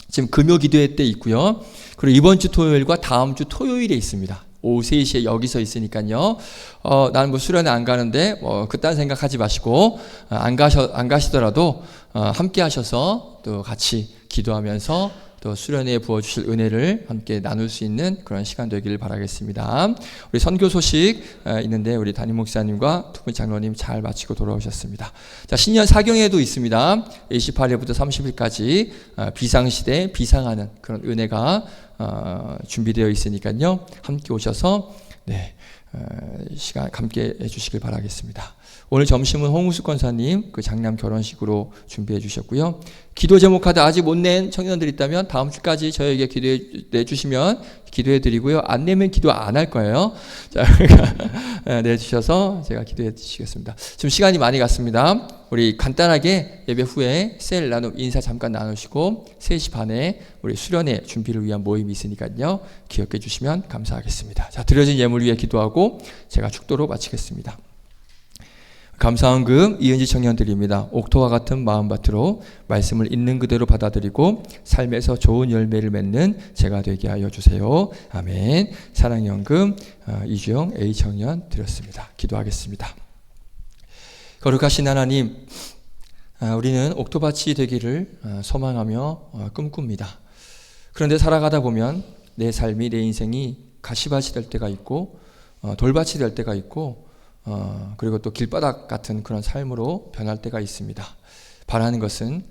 지금 금요 기도회 때 있고요. 그리고 이번 주 토요일과 다음 주 토요일에 있습니다. 오후 3시에 여기서 있으니까요. 나는 뭐 수련회 안 가는데 그딴 생각하지 마시고 안 가시더라도 함께 하셔서 또 같이 기도하면서 또 수련회에 부어주실 은혜를 함께 나눌 수 있는 그런 시간 되기를 바라겠습니다. 우리 선교 소식 있는데 우리 담임 목사님과 두 분 장로님 잘 마치고 돌아오셨습니다. 자, 신년 사경회도 있습니다. 28일부터 30일까지 비상시대 비상하는 그런 은혜가 준비되어 있으니까요. 함께 오셔서 시간 함께 해주시길 바라겠습니다. 오늘 점심은 홍우숙 권사님 그 장남 결혼식으로 준비해 주셨고요. 기도 제목 카드 아직 못 낸 청년들 있다면 다음 주까지 저에게 기도해 주시면 기도해 드리고요. 안 내면 기도 안 할 거예요. 자, 내주셔서 제가 기도해 주시겠습니다. 지금 시간이 많이 갔습니다. 우리 간단하게 예배 후에 셀 나눔 인사 잠깐 나누시고 3시 반에 우리 수련회 준비를 위한 모임이 있으니까요. 기억해 주시면 감사하겠습니다. 자, 드려진 예물 위해 기도하고 제가 축도로 마치겠습니다. 감사헌금 이은지 청년들입니다. 옥토와 같은 마음밭으로 말씀을 있는 그대로 받아들이고 삶에서 좋은 열매를 맺는 제가 되게 하여 주세요. 아멘. 사랑의 헌금 이주영 A 청년 드렸습니다. 기도하겠습니다. 거룩하신 하나님, 우리는 옥토밭이 되기를 소망하며 꿈꿉니다. 그런데 살아가다 보면 내 삶이, 내 인생이 가시밭이 될 때가 있고 돌밭이 될 때가 있고 그리고 또 길바닥 같은 그런 삶으로 변할 때가 있습니다. 바라는 것은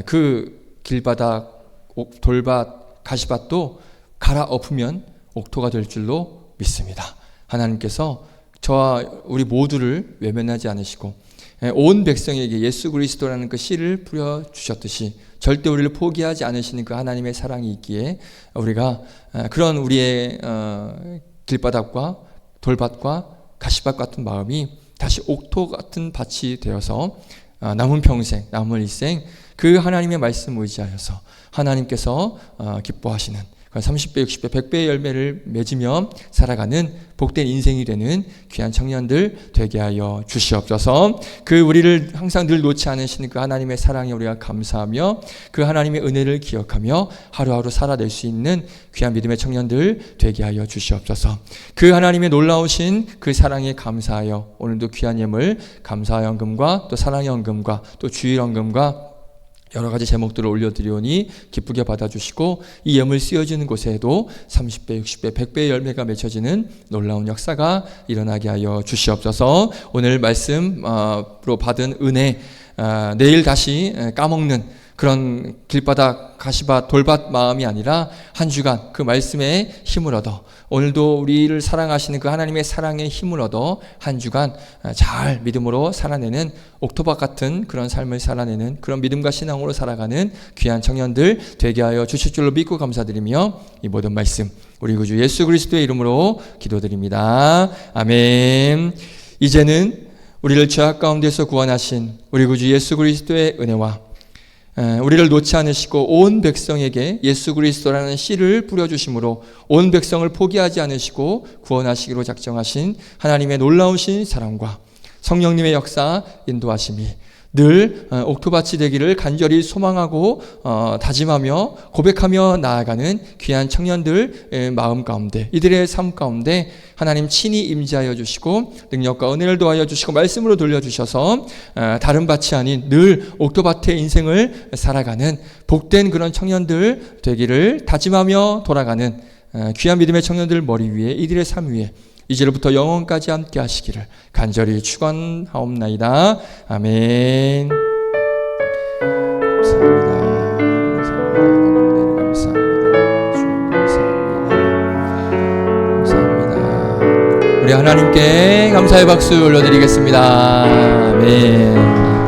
그 길바닥, 돌밭, 가시밭도 갈아엎으면 옥토가 될 줄로 믿습니다. 하나님께서 저와 우리 모두를 외면하지 않으시고 온 백성에게 예수 그리스도라는 그 씨를 뿌려주셨듯이 절대 우리를 포기하지 않으시는 그 하나님의 사랑이 있기에 우리가 그런 우리의 길바닥과 돌밭과 가시밭 같은 마음이 다시 옥토 같은 밭이 되어서 남은 평생, 남은 일생 그 하나님의 말씀 의지하여서 하나님께서 기뻐하시는 30배, 60배, 100배의 열매를 맺으며 살아가는 복된 인생이 되는 귀한 청년들 되게 하여 주시옵소서. 그 우리를 항상 늘 놓지 않으시는 그 하나님의 사랑에 우리가 감사하며 그 하나님의 은혜를 기억하며 하루하루 살아낼 수 있는 귀한 믿음의 청년들 되게 하여 주시옵소서. 그 하나님의 놀라우신 그 사랑에 감사하여 오늘도 귀한 예물 감사의 헌금과 또 사랑의 헌금과 또 주일 헌금과 여러 가지 제목들을 올려드리오니 기쁘게 받아주시고 이 예물 쓰여지는 곳에도 30배, 60배, 100배의 열매가 맺혀지는 놀라운 역사가 일어나게 하여 주시옵소서. 오늘 말씀으로 받은 은혜, 내일 다시 까먹는 그런 길바닥 가시밭 돌밭 마음이 아니라 한 주간 그 말씀에 힘을 얻어 오늘도 우리를 사랑하시는 그 하나님의 사랑에 힘을 얻어 한 주간 잘 믿음으로 살아내는 옥토박 같은 그런 삶을 살아내는 그런 믿음과 신앙으로 살아가는 귀한 청년들 되게 하여 주실 줄로 믿고 감사드리며 이 모든 말씀 우리 구주 예수 그리스도의 이름으로 기도드립니다. 아멘. 이제는 우리를 죄악 가운데서 구원하신 우리 구주 예수 그리스도의 은혜와 우리를 놓지 않으시고 온 백성에게 예수 그리스도라는 씨를 뿌려주심으로 온 백성을 포기하지 않으시고 구원하시기로 작정하신 하나님의 놀라우신 사랑과 성령님의 역사 인도하심이 늘 옥토밭이 되기를 간절히 소망하고 다짐하며 고백하며 나아가는 귀한 청년들 마음 가운데 이들의 삶 가운데 하나님 친히 임재하여 주시고 능력과 은혜를 도하여 주시고 말씀으로 돌려주셔서 다른 밭이 아닌 늘 옥토밭의 인생을 살아가는 복된 그런 청년들 되기를 다짐하며 돌아가는 귀한 믿음의 청년들 머리 위에 이들의 삶 위에 이제로부터 영원까지 함께 하시기를 간절히 축원하옵나이다. 아멘. 감사합니다. 우리 하나님께 감사의 박수 올려드리겠습니다. 아멘.